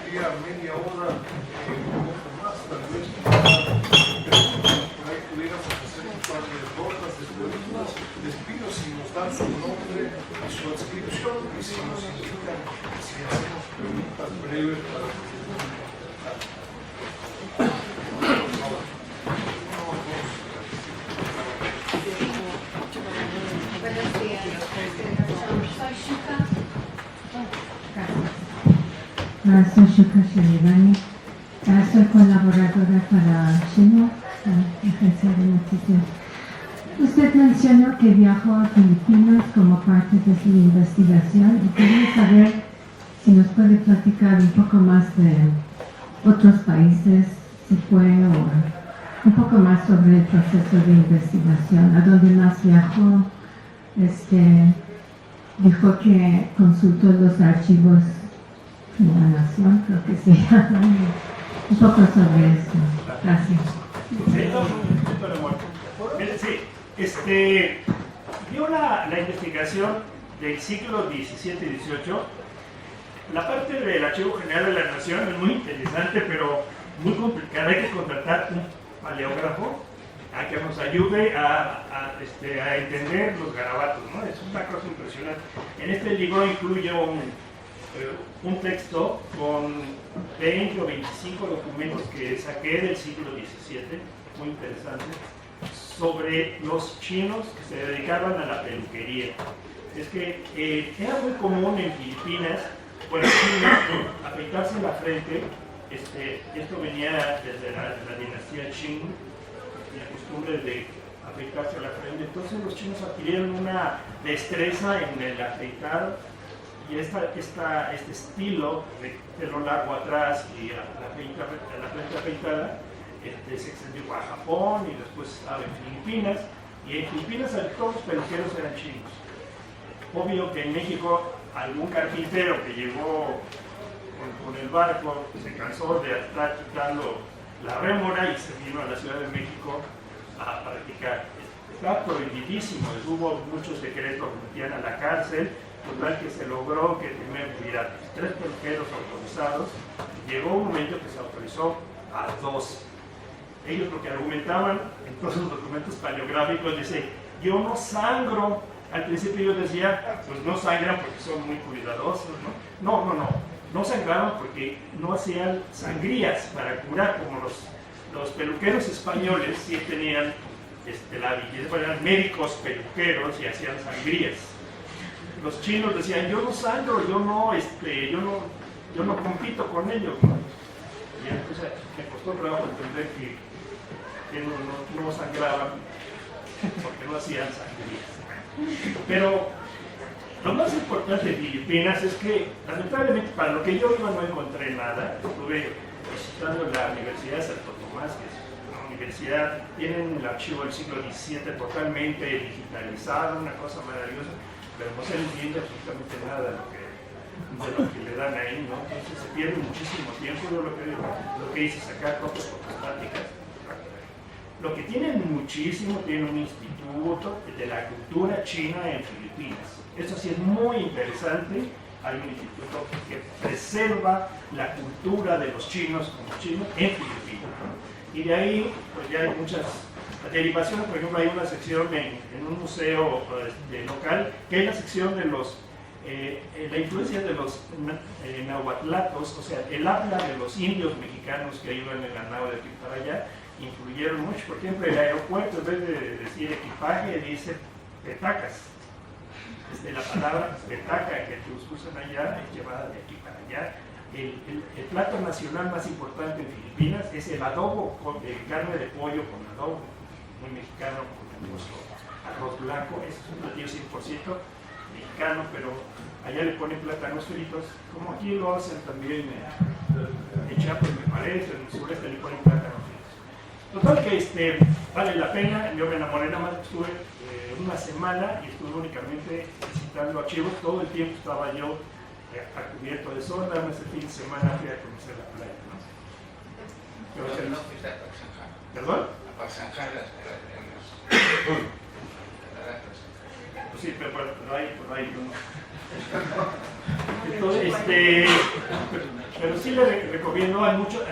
media hora, un poco más, tal vez, por ahí pudiéramos hacer un par de rondas de preguntas. Les pido si nos dan su nombre y su adscripción y si nos indican si hacemos preguntas breves para Buenos días. Soy Shuka. Soy Shuka Sherivani. Soy colaboradora para Chino, la agencia de noticias. Usted mencionó que viajó a Filipinas como parte de su investigación y quería saber si nos puede platicar un poco más de otros países, si fue, o un poco más sobre el proceso de investigación, a dónde más viajó. Dijo que consultó los archivos de la Nación, creo que se llaman. Un poco sobre eso. Gracias. Vio la investigación del siglo XVII y XVIII. La parte del Archivo General de la Nación es muy interesante, pero muy complicada. Hay que contratar un paleógrafo a que nos ayude a entender los garabatos, ¿no? Es una cosa impresionante. En este libro incluyo un texto con 20 o 25 documentos que saqué del siglo XVII, muy interesante, sobre los chinos que se dedicaban a la peluquería. Es que era muy común en Filipinas, bueno, en China, afeitarse la frente. Esto venía desde la dinastía Qing, la costumbre de afeitarse la frente. Entonces los chinos adquirieron una destreza en el afeitar, y este estilo de pelo largo atrás y la frente afeitada se extendió a Japón y después a Filipinas, y en Filipinas todos los peluqueros eran chinos. Obvio que en México algún carpintero que llegó con el barco se cansó de estar quitando la rémora y se vino a la Ciudad de México a practicar. Está prohibidísimo, hubo muchos decretos que metían a la cárcel. Total que se logró que primero hubiera 3 peluqueros autorizados. Llegó un momento que se autorizó a 2. Ellos lo que argumentaban en todos los documentos paleográficos, dice, yo no sangro. Al principio yo decía, pues no sangran porque son muy cuidadosos, ¿no? No sangraban porque no hacían sangrías para curar, como los peluqueros españoles sí tenían la habilidad, eran médicos peluqueros y hacían sangrías. Los chinos decían, yo no sangro, yo no compito con ellos, ¿no? Y entonces me costó trabajo entender que no sangraban porque no hacían sangrías. Pero lo más importante de Filipinas es que, lamentablemente, para lo que yo iba no encontré nada. Estuve visitando la Universidad de Santo Tomás, que es una universidad, tienen el archivo del siglo XVII totalmente digitalizado, una cosa maravillosa, pero no se entiende absolutamente nada de lo que le dan ahí, ¿no? Entonces se pierde muchísimo tiempo. Yo lo que hice es sacar copias fotostáticas. Lo que tienen muchísimo, tienen un instituto de la cultura china en Filipinas. Eso sí es muy interesante hay un instituto que preserva la cultura de los chinos como chinos en Filipinas. Y de ahí, pues ya hay muchas derivaciones. Por ejemplo, hay una sección en un museo local, que es la sección de la influencia de los nahuatlatos, o sea, el habla de los indios mexicanos que iban en la nao de aquí para allá, influyeron mucho. Por ejemplo, el aeropuerto, en vez de decir equipaje, dice petacas. La palabra petaca que usan allá es llevada de aquí para allá. El plato nacional más importante en Filipinas es el adobo de carne de pollo con adobo, muy mexicano, con arroz blanco. Es un platillo 100% mexicano, pero allá le ponen plátanos fritos, como aquí lo hacen también en Chiapas, me parece, en el sureste le ponen plátanos fritos. Total que vale la pena. Yo me enamoré, nada más estuve una semana y estuve únicamente visitando archivos. Todo el tiempo estaba yo a cubierto de sol. Nada más el fin de semana fui a conocer la playa, ¿no? Pero no fuiste a Paxanjar. ¿Perdón? A Paxanjar pues sí, pero por ahí no. Entonces, pero sí le recomiendo a mucho.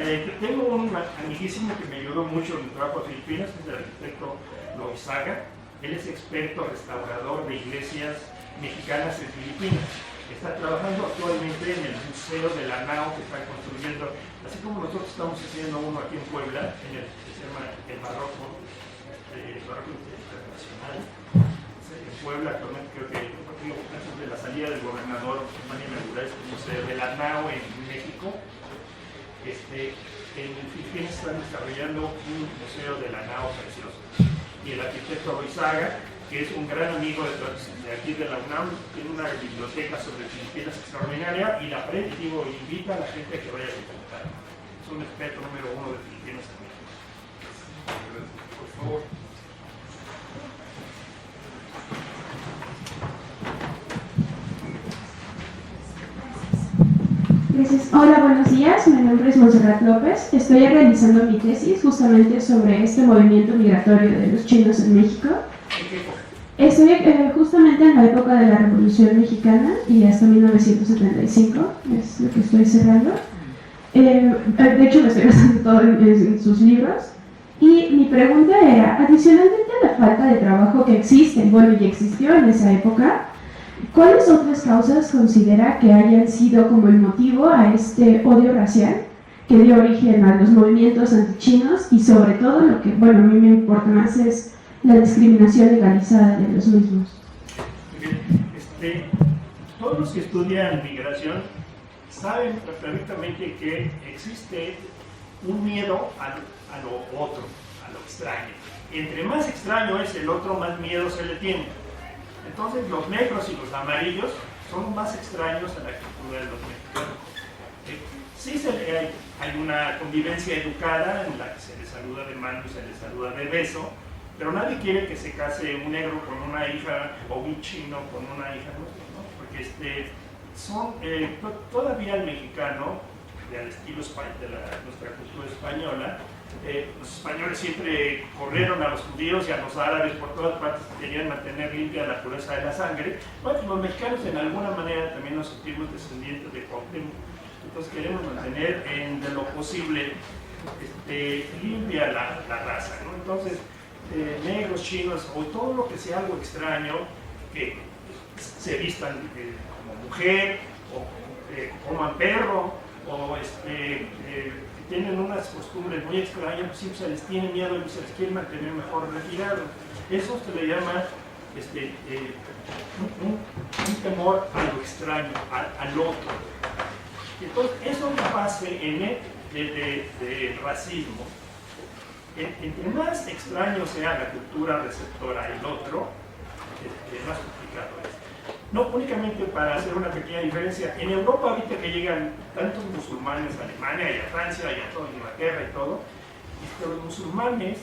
Tengo un amiguísimo que me ayudó mucho en el trabajo de Filipinas, que es el arquitecto Loizaga. Él es experto restaurador de iglesias mexicanas en Filipinas. Está trabajando actualmente en el Museo de la Nao que están construyendo, así como nosotros estamos haciendo uno aquí en Puebla, que se llama el Barroco Internacional. En Puebla actualmente creo que antes de la salida del gobernador van a inaugurar este Museo de la Nao en México. En Filipinas están desarrollando un museo de la Nao precioso. Y el arquitecto Loizaga, que es un gran amigo de aquí de la UNAM, tiene una biblioteca sobre Filipinas extraordinaria y la invita a la gente a que vaya a visitar. Es un experto número 1 de Filipinas en México. Por favor. Gracias. Hola, buenos días. Mi nombre es Montserrat López. Estoy realizando mi tesis justamente sobre este movimiento migratorio de los chinos en México. Estoy justamente en la época de la Revolución Mexicana y hasta 1975, es lo que estoy cerrando. De hecho, me estoy basando todo en sus libros. Y mi pregunta era, adicionalmente a la falta de trabajo que existe, bueno, y existió en esa época, ¿cuáles otras causas considera que hayan sido como el motivo a este odio racial que dio origen a los movimientos antichinos y sobre todo lo que, bueno, a mí me importa más es la discriminación legalizada de los mismos? Todos los que estudian migración saben perfectamente que existe un miedo a lo otro, a lo extraño. Entre más extraño es el otro, más miedo se le tiene. Entonces los negros y los amarillos son más extraños a la cultura de los mexicanos. Sí hay una convivencia educada en la que se les saluda de mano y se les saluda de beso, pero nadie quiere que se case un negro con una hija o un chino con una hija nuestra, ¿no? Porque todavía el mexicano, al estilo de nuestra cultura española, los españoles siempre corrieron a los judíos y a los árabes por todas partes, querían mantener limpia la pureza de la sangre. Bueno, los mexicanos en alguna manera también nos sentimos descendientes de Cuauhtémoc, entonces queremos mantener de lo posible limpia la raza, ¿no? Entonces, negros, chinos o todo lo que sea algo extraño, que se vistan como mujer o coman perro o tienen unas costumbres muy extrañas, pues siempre se les tiene miedo y se les quiere mantener mejor retirados. Eso se le llama un temor a lo extraño, al otro. Entonces, eso es la base de racismo. Entre más extraño sea la cultura receptora del otro, más complicado es. No únicamente para hacer una pequeña diferencia, en Europa ahorita que llegan tantos musulmanes a Alemania y a Francia y a toda Inglaterra y todo, los musulmanes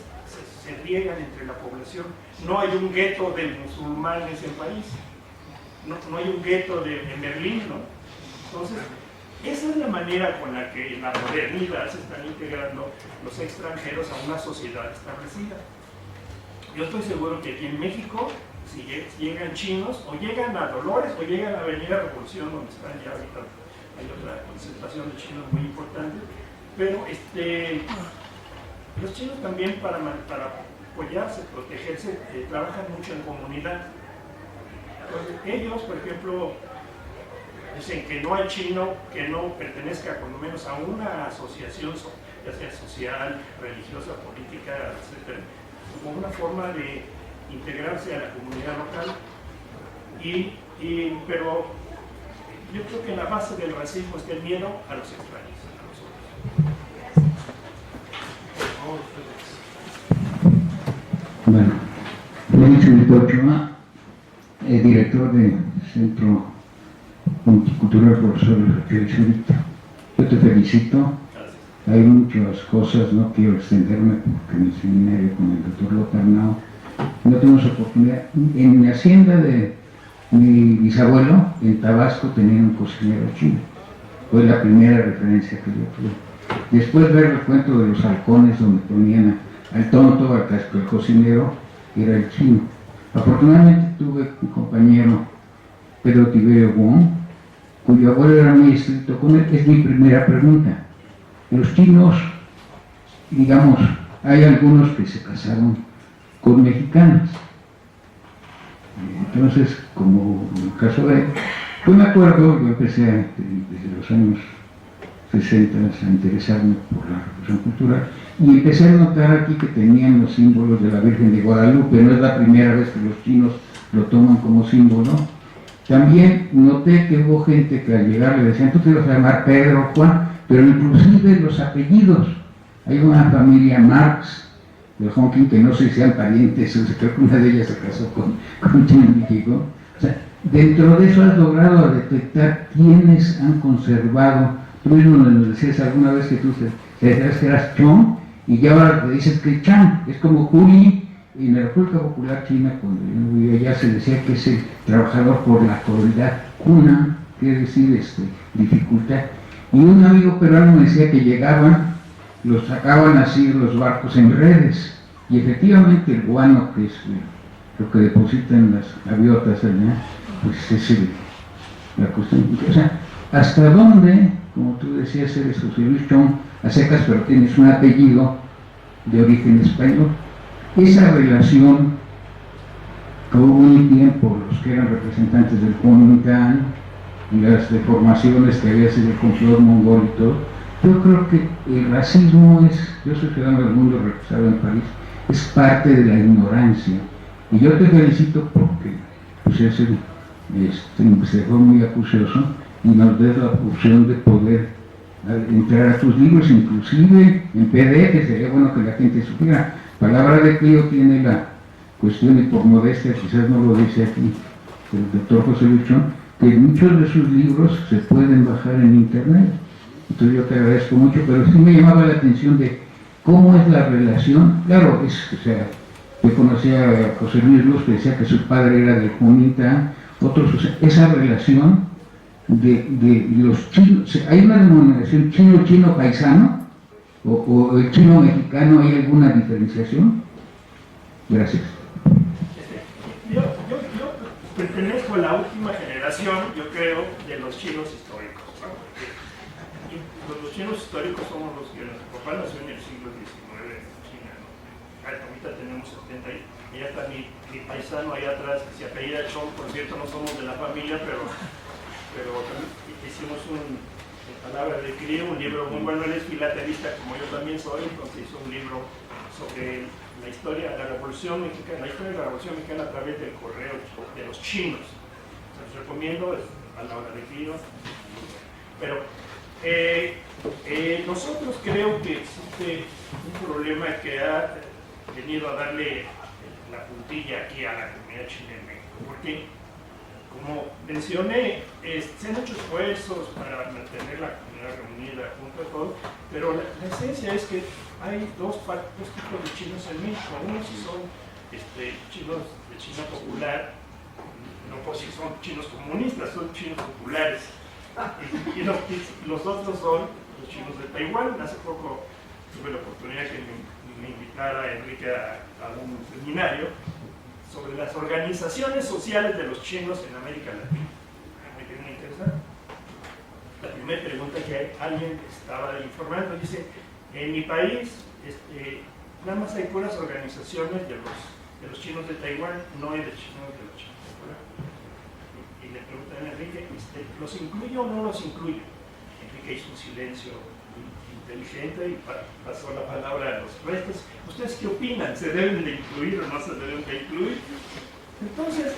se riegan entre la población. No hay un gueto de musulmanes en París, no hay un gueto en Berlín, ¿no? Entonces, esa es la manera con la que en la modernidad se están integrando los extranjeros a una sociedad establecida. Yo estoy seguro que aquí en México si llegan chinos, o llegan a Dolores, o llegan a Avenida Revolución, donde están ya ahorita, hay otra concentración de chinos muy importante, pero los chinos también para apoyarse, protegerse, trabajan mucho en comunidad. Entonces, ellos, por ejemplo, dicen que no hay chino que no pertenezca por lo menos a una asociación, ya sea social, religiosa, política, etc., como una forma de integrarse a la comunidad local. Pero yo creo que la base del racismo es el miedo a los extraños, a nosotros. Bueno, Luis Felipe Ochoa, director del Centro Multicultural Profesor Raquel Zurita. Yo te felicito. Hay muchas cosas, no quiero extenderme porque en el seminario con el doctor Lotarnao no tuvimos oportunidad. En la hacienda de mi bisabuelo, en Tabasco, tenía un cocinero chino. Fue la primera referencia que yo tuve. Después ver el cuento de los halcones, donde ponían al tonto, al casco, el cocinero, era el chino. Afortunadamente tuve un compañero, Pedro Tiberio Wong, cuyo abuelo era muy estricto con él. Es mi primera pregunta. Los chinos, digamos, hay algunos que se casaron con mexicanas. Entonces, como en el caso de... Yo me acuerdo, yo empecé desde los años 60 a interesarme por la revolución cultural y empecé a notar aquí que tenían los símbolos de la Virgen de Guadalupe. No es la primera vez que los chinos lo toman como símbolo. También noté que hubo gente que al llegar le decían, tú te vas a llamar Pedro, Juan, pero inclusive los apellidos. Hay una familia Marx de Hong Kong que no sé si sean parientes, creo que una de ellas se casó con chino en México. O sea, dentro de eso has logrado detectar quiénes han conservado. Tú mismo nos decías alguna vez que tú decías que eras Chong y ya ahora te dices que Chan, es como Juli. En la República Popular China, cuando yo vivía allá, se decía que es el trabajador por la autoridad, una, quiere decir dificultad. Y un amigo peruano me decía que llegaban, los sacaban así los barcos en redes, y efectivamente el guano, que es lo que depositan las gaviotas allá, pues es la cuestión. O sea, ¿hasta dónde, como tú decías, eres José Luis Chong, a secas, pero tienes un apellido de origen español? Esa relación que hubo un tiempo, los que eran representantes del Kuomintang, y las deformaciones que había sido el conflicto mongol y todo, yo creo que el racismo es, yo soy ciudadano del mundo represado en París, es parte de la ignorancia. Y yo te felicito porque pues, se fue muy acucioso y nos des la opción de poder entrar a tus libros, inclusive en PDF, sería bueno que la gente supiera. Palabra de Clio tiene la cuestión, y por modestia quizás no lo dice aquí el doctor José Luchón, que muchos de sus libros se pueden bajar en internet. Entonces yo te agradezco mucho, pero sí me llamaba la atención de cómo es la relación. Claro, yo conocía a José Luis Luz, que decía que su padre era del Kuomintang, otros, o sea, esa relación de los chinos. ¿Hay una denominación chino paisano? ¿O el chino mexicano, hay alguna diferenciación? Gracias. Yo pertenezco a la última generación, yo creo, de los chinos históricos, ¿no? Los chinos históricos somos los que nuestro papá nació en el siglo XIX en China, ¿no? Ahorita tenemos 70 y ya está mi paisano allá atrás que se apellida Chong, por cierto no somos de la familia, pero hicimos palabra de Clio, un libro muy bueno. Él es filatelista como yo también soy, entonces hizo un libro sobre la historia de la Revolución Mexicana, a través del correo de los chinos. Se los recomiendo, es palabra de Clio. Pero nosotros creo que existe un problema que ha venido a darle la puntilla aquí a la comunidad china en México, porque como mencioné, se han hecho esfuerzos para mantener la comunidad reunida junto a todo, pero la esencia es que hay dos tipos de chinos en México. Unos sí son chinos de China popular, no pues si son chinos comunistas, son chinos populares. Y los otros son los chinos de Taiwán. Hace poco tuve la oportunidad que me invitara Enrique a un seminario sobre las organizaciones sociales de los chinos en América Latina. Muy interesante. La primera pregunta que alguien estaba informando dice, en mi país nada más hay puras organizaciones de los chinos de Taiwán, no hay de chinos de los chinos de Taiwán. Y le preguntan a Enrique, ¿los incluye o no los incluye? Enrique hizo un silencio inteligente y pasó la palabra a los restos. ¿Ustedes qué opinan? ¿Se deben de incluir o no se deben de incluir? Entonces,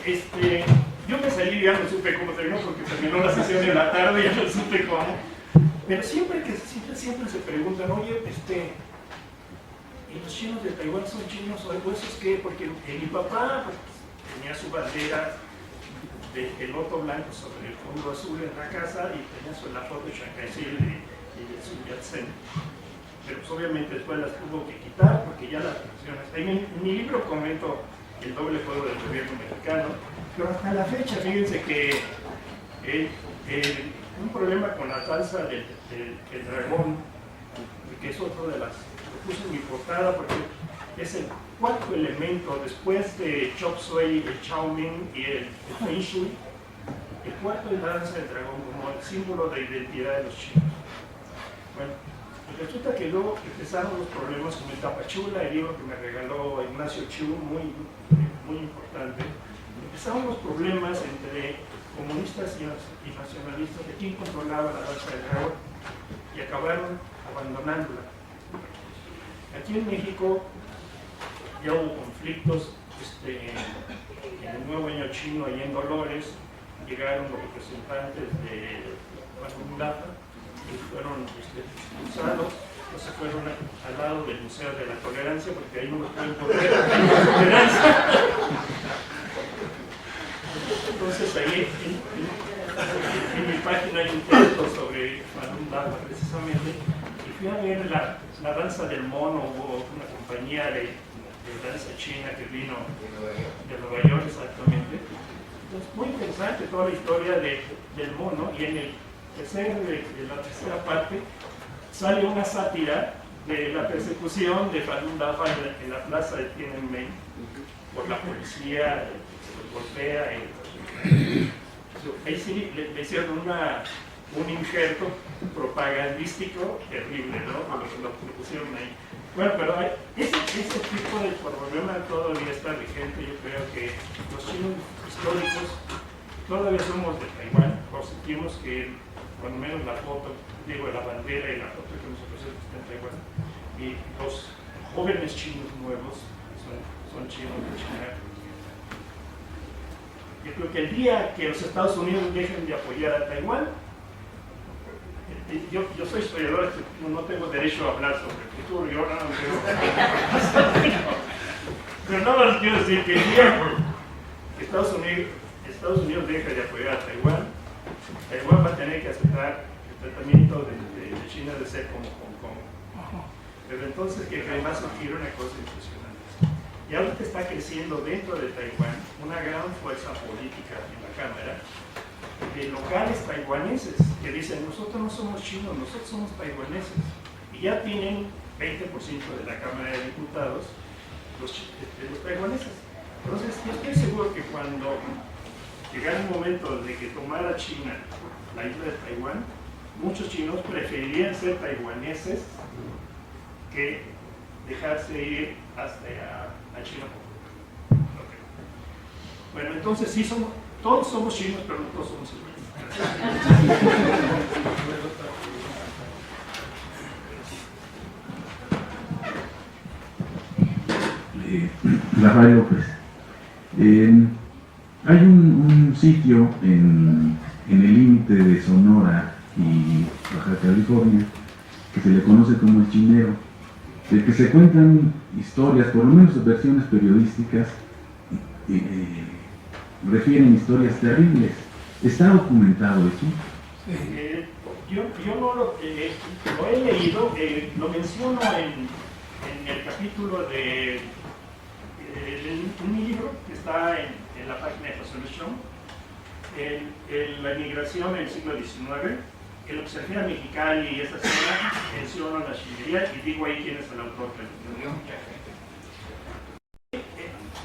yo me salí, ya no supe cómo terminó porque terminó la sesión de la tarde, ya no supe cómo. Pero siempre se preguntan, oye, ¿y los chinos de Taiwán son chinos o esos qué? Porque mi papá pues, tenía su bandera de loto blanco sobre el fondo azul en la casa y tenía la foto de Chiang Kai-shek y de Sun Yat-sen. Pero pues, obviamente después las tuvo que quitar porque ya las canciones. En mi libro comento el doble juego del gobierno mexicano, pero hasta la fecha, fíjense que un problema con la salsa del dragón, que es otro de las, lo puse en mi portada porque es el cuarto elemento después de Chop Suey, el Chow Mein y el Feng Shui. El cuarto es la danza del dragón como el símbolo de identidad de los chinos. Bueno, resulta que luego empezaron los problemas con el Tapachula, el libro que me regaló Ignacio Chu, muy importante. Empezaron los problemas entre comunistas y nacionalistas de quién controlaba la danza del dragón y acabaron abandonándola. Aquí en México ya hubo conflictos en el nuevo año chino, allá en Dolores, llegaron los representantes de Falun Dafa y fueron expulsados, o se fueron al lado del Museo de la Tolerancia, porque ahí no los pueden poner la tolerancia. Entonces ahí en mi página hay un texto sobre Falun Dafa precisamente, y fui a ver la danza del mono. Hubo una compañía de danza china que vino de Nueva York exactamente. Entonces muy interesante toda la historia del mono, y en la tercera parte sale una sátira de la persecución de Falun Dafa en la plaza de Tiananmen por la policía, se los golpea. Ahí sí le hicieron un injerto propagandístico terrible, ¿no? Lo pusieron ahí. Bueno, pero ese tipo de problema todavía está vigente. Yo creo que los chinos históricos todavía somos de Taiwán, o sentimos que por lo menos la foto, la bandera y la foto que nos ofrece está en Taiwán, y los jóvenes chinos nuevos son chinos de China. Yo creo que el día que los Estados Unidos dejen de apoyar a Taiwán, yo soy historiador, no tengo derecho a hablar sobre el futuro, yo no, pero no les quiero decir que el día que Estados Unidos deje de apoyar a Taiwán va a tener que aceptar el tratamiento de China de ser como Hong Kong. Pero entonces que va a surgir una cosa impresionante. Y ahorita está creciendo dentro de Taiwán una gran fuerza política en la Cámara de locales taiwaneses que dicen, nosotros no somos chinos, nosotros somos taiwaneses. Y ya tienen 20% de la Cámara de Diputados los taiwaneses. Entonces yo estoy seguro que cuando llegara el momento de que tomara China la isla de Taiwán, muchos chinos preferirían ser taiwaneses que dejarse ir hasta a China. Okay. Bueno, entonces sí, todos somos chinos, pero no todos somos iguales. Rafael López. Hay un sitio en el límite de Sonora y Baja California que se le conoce como el Chinero, del que se cuentan historias, por lo menos versiones periodísticas, refieren historias terribles. ¿Está documentado eso? Yo no lo he leído, lo menciono en el capítulo de un libro que está en la página de José Luis Chong, la inmigración en el siglo XIX. En lo que se refiere a Mexicali y esta zona, menciono la chinería y digo ahí quién es el autor.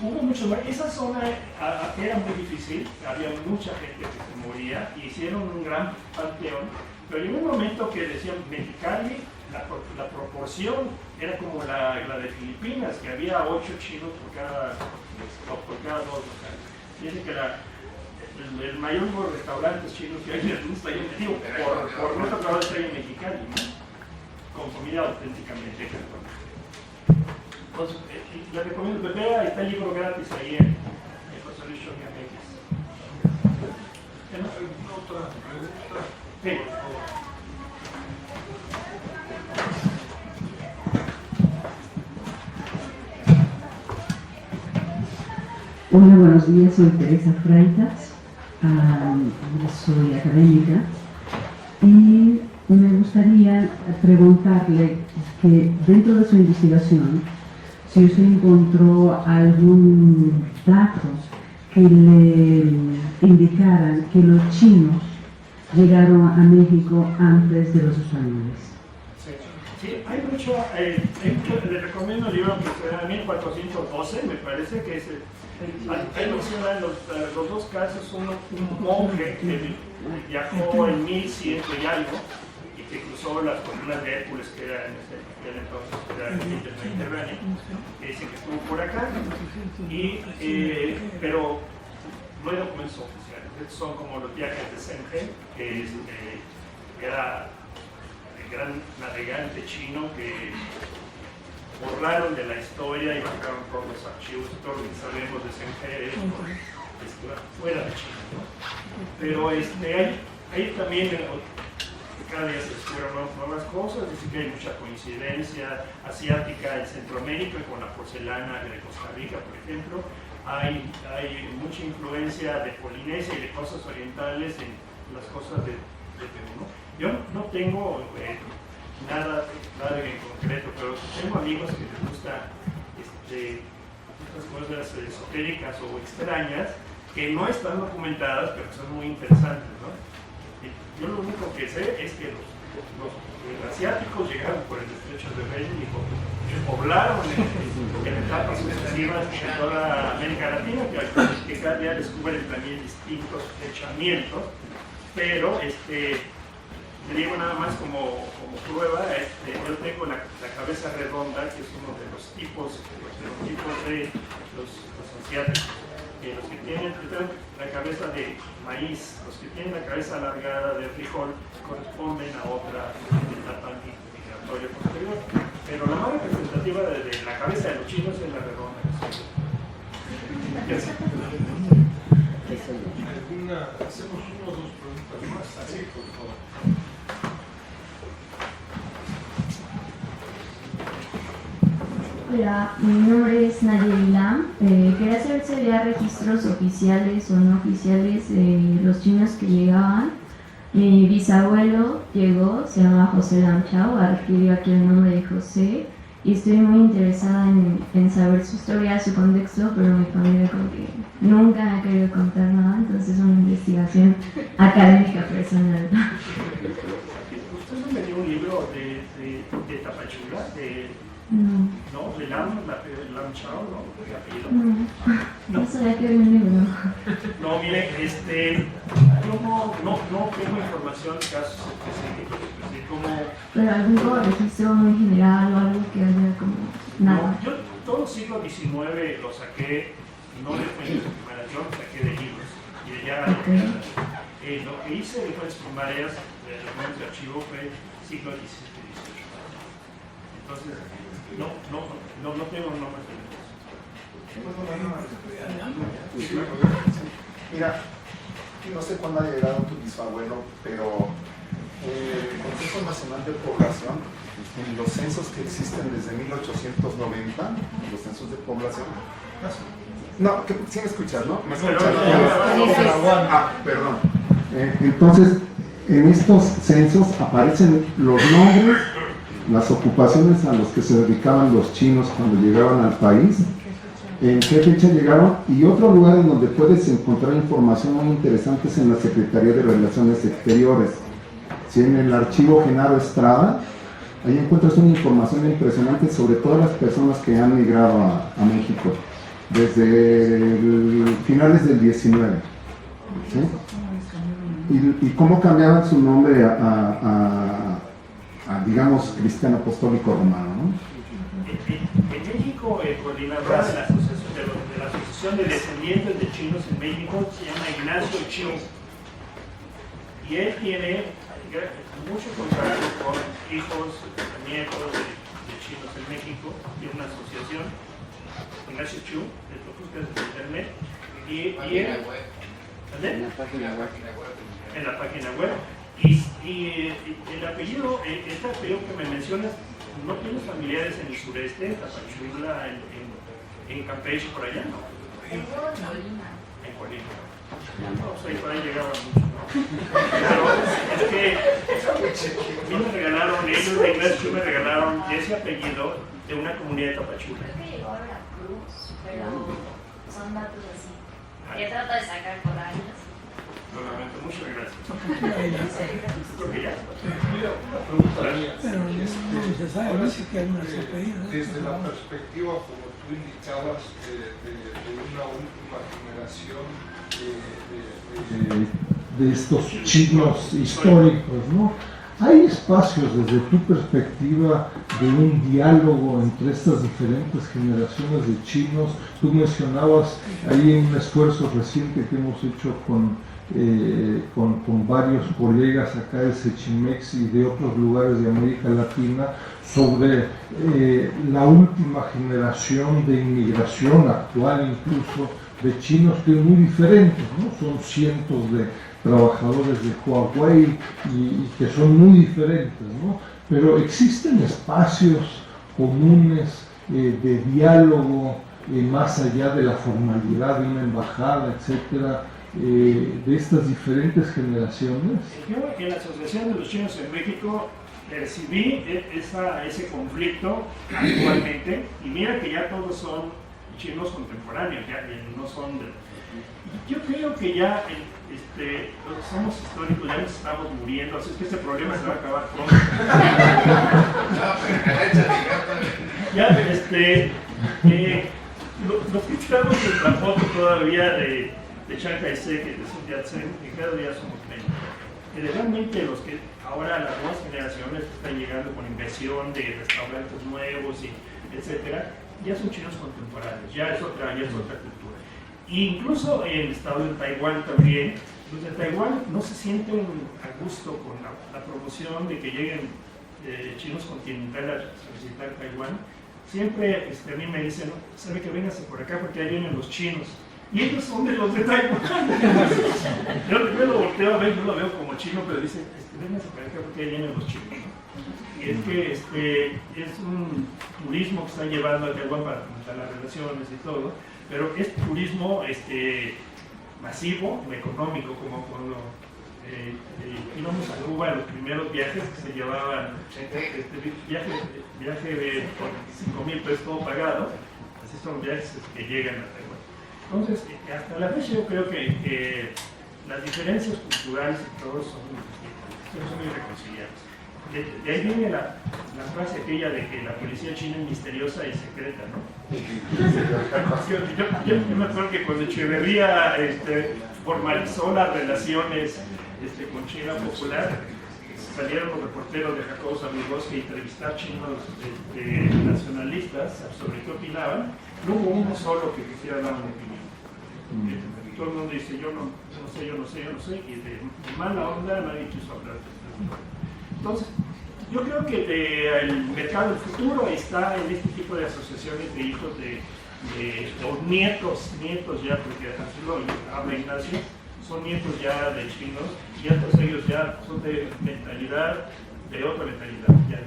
hubo mucho más. Esa zona era muy difícil, había mucha gente que se moría, y hicieron un gran panteón, pero llegó un momento que decían Mexicali, la proporción era como la de Filipinas, que había 8 chinos por cada 2 locales. Dice que el mayor número de restaurantes chinos que hay en el mundo está ahí, digo, por nuestro trabajo está ahí en Mexicali, ¿no? Con comida auténticamente californiana. Entonces, les recomiendo que vea, está el libro gratis ahí en Consolation MX. Otra pregunta. Sí. Hola, buenos días, soy Teresa Freitas, soy académica y me gustaría preguntarle que dentro de su investigación, si usted encontró algún datos que le indicaran que los chinos llegaron a México antes de los españoles. Sí, hay mucho, les recomiendo el libro que se llama 1412, me parece que es ahí mencionan los 2 casos, un monje que viajó en 1100 y algo, y que cruzó las columnas de Hércules, que era en aquel entonces, era el Mediterráneo, que dice que estuvo por acá, pero no hay documentos oficiales. Estos son como los viajes de Sengen, que era el gran navegante chino que borraron de la historia y bajaron todos los archivos, todo lo que sabemos de Sengen fuera de China, ¿no? Pero hay también, cada día se descubren nuevas cosas, dice que hay mucha coincidencia asiática en Centroamérica con la porcelana de Costa Rica, por ejemplo. Hay mucha influencia de Polinesia y de cosas orientales en las cosas de Perú, ¿no? Yo no tengo nada en concreto, pero tengo amigos que les gusta estas cosas esotéricas o extrañas que no están documentadas, pero son muy interesantes, ¿no? Yo lo único que sé es que los asiáticos llegaron por el estrecho de Bering y poblaron en etapas sucesivas de toda América Latina, que cada día descubren también distintos echamientos, pero le digo nada más como prueba, yo tengo la cabeza redonda, que es uno de los tipos de los asiáticos. Los que tienen la cabeza de maíz, los que tienen la cabeza alargada de frijol, corresponden a otra etapa migratoria posterior. Pero la más representativa de la cabeza de los chinos es la redonda. Hacemos 1 o 2 preguntas más, así por favor. Hola, mi nombre es Nadia Ilam. Quería saber si había registros oficiales o no oficiales de los chinos que llegaban. Mi bisabuelo llegó, se llama José Lam Chao, adquirió aquí el nombre de José, y estoy muy interesada en saber su historia, su contexto, pero mi familia como que nunca me ha querido contar nada, entonces es una investigación académica personal. ¿Usted no me dio un libro de Tapachula? ¿No? ¿De Lam Chao? ¿No? No sabía que había un libro. No, mire, no tengo información de casos específicos, pero algún registro muy general o algo que haya como nada. No, yo todo el siglo XIX lo saqué, no de fuentes primarias, yo lo saqué de libros y de ya lo que hice de fuentes primarias, de documentos de archivo, fue siglo XVII y XVIII. Entonces, no tengo nombres de libros. Mira, no sé cuándo ha llegado tu bisabuelo, pero el Consejo Nacional de Población, en los censos que existen desde 1890, los censos de población. No, sí me escuchas, ¿no? ¿Me escuchas? Perdón. Entonces, en estos censos aparecen los nombres, las ocupaciones a los que se dedicaban los chinos cuando llegaban al país, en qué fecha llegaron, y otro lugar en donde puedes encontrar información muy interesante es en la Secretaría de Relaciones Exteriores. Si en el archivo Genaro Estrada, ahí encuentras una información impresionante sobre todas las personas que han migrado a México. desde finales del 19. ¿Sí? ¿Y cómo cambiaban su nombre a digamos, cristiano apostólico romano, ¿no? En México, el coordinador de la Asociación de Descendientes de Chinos en México se llama Ignacio Chiu. Y él tiene mucho contacto con hijos, nietos de chinos en México. Tiene una asociación, Ignacio Chiu, lo buscas en internet. Y él, en la página web. En la página web. Y el apellido, este apellido que me mencionas, ¿no tienes familiares en el sureste, en Tapachula, en Campeche, por allá? No. En Colima. En Colima. No, pues ahí por ahí llegaba mucho, ¿no? Pero es que a mí me regalaron, ellos de Ignacio me regalaron ese apellido de una comunidad de Tapachula. Creo que llegó a Veracruz, pero son datos así. Ella trata de sacar por años. Lo lamento, muchas gracias. Creo que ya. Ahora sí que hay unas apellidas. Desde la perspectiva, como tú indicabas, de una última generación de estos chinos históricos, ¿no? ¿Hay espacios desde tu perspectiva de un diálogo entre estas diferentes generaciones de chinos? Tú mencionabas ahí un esfuerzo reciente que hemos hecho con varios colegas acá de Sechimex y de otros lugares de América Latina sobre la última generación de inmigración actual, incluso de chinos, que es muy diferente, ¿no? Son cientos de trabajadores de Huawei y que son muy diferentes, ¿no? Pero existen espacios comunes de diálogo más allá de la formalidad de una embajada, etcétera, de estas diferentes generaciones. Yo en la Asociación de los Chinos en México percibí ese conflicto actualmente, y mira que ya todos son chinos contemporáneos, ya no son de... Yo creo que ya somos históricos, ya nos estamos muriendo, así es que este problema se va a acabar pronto. Los que tiramos nuestra foto todavía de Chiang Kai-shek y de Sun Yat-sen, que cada día somos menos. Realmente los que ahora las nuevas generaciones que están llegando con inversión de restaurantes nuevos, etcétera, ya son chinos contemporáneos, ya es otra cultura. E incluso el estado de Taiwán también, los de Taiwán no se sienten a gusto con la promoción de que lleguen chinos continentales a visitar Taiwán. Siempre a mí me dicen, sabe que véngase por acá porque ahí vienen los chinos. Y ellos son de los de Taiwán. Yo lo volteo a ver, no lo veo como chino, pero dicen, véngase por acá porque ahí vienen los chinos, ¿no? Y es que es un turismo que están llevando a Taiwán para aumentar las relaciones y todo, pero es turismo masivo, económico, como cuando íbamos a Cuba, los primeros viajes que se llevaban, viaje de por 5,000 pesos todo pagado, así son viajes que llegan a Taiwán. Entonces, hasta la fecha yo creo que las diferencias culturales y todo son irreconciliables. De ahí viene la frase aquella de que la policía china es misteriosa y secreta, ¿no? Yo me acuerdo que cuando Echeverría formalizó las relaciones con China Popular, salieron los reporteros de Jacobo Zabludowski a entrevistar chinos nacionalistas sobre qué opinaban. No hubo uno solo que quisiera dar una opinión. Todo el mundo dice, yo no sé, y de mala onda nadie quiso hablar. Entonces, yo creo que el mercado del futuro está en este tipo de asociaciones de hijos o nietos ya, porque así lo habla Ignacio, son nietos ya de chinos, y todos ellos ya son de otra mentalidad, ya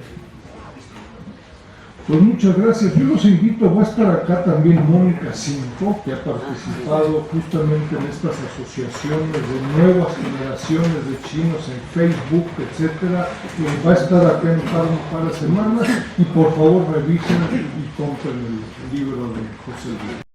Pues muchas gracias. Yo los invito, va a estar acá también Mónica Cinco, que ha participado justamente en estas asociaciones de nuevas generaciones de chinos en Facebook, etcétera. Va a estar acá en un par de semanas, y por favor revisen y compren el libro de José Luis.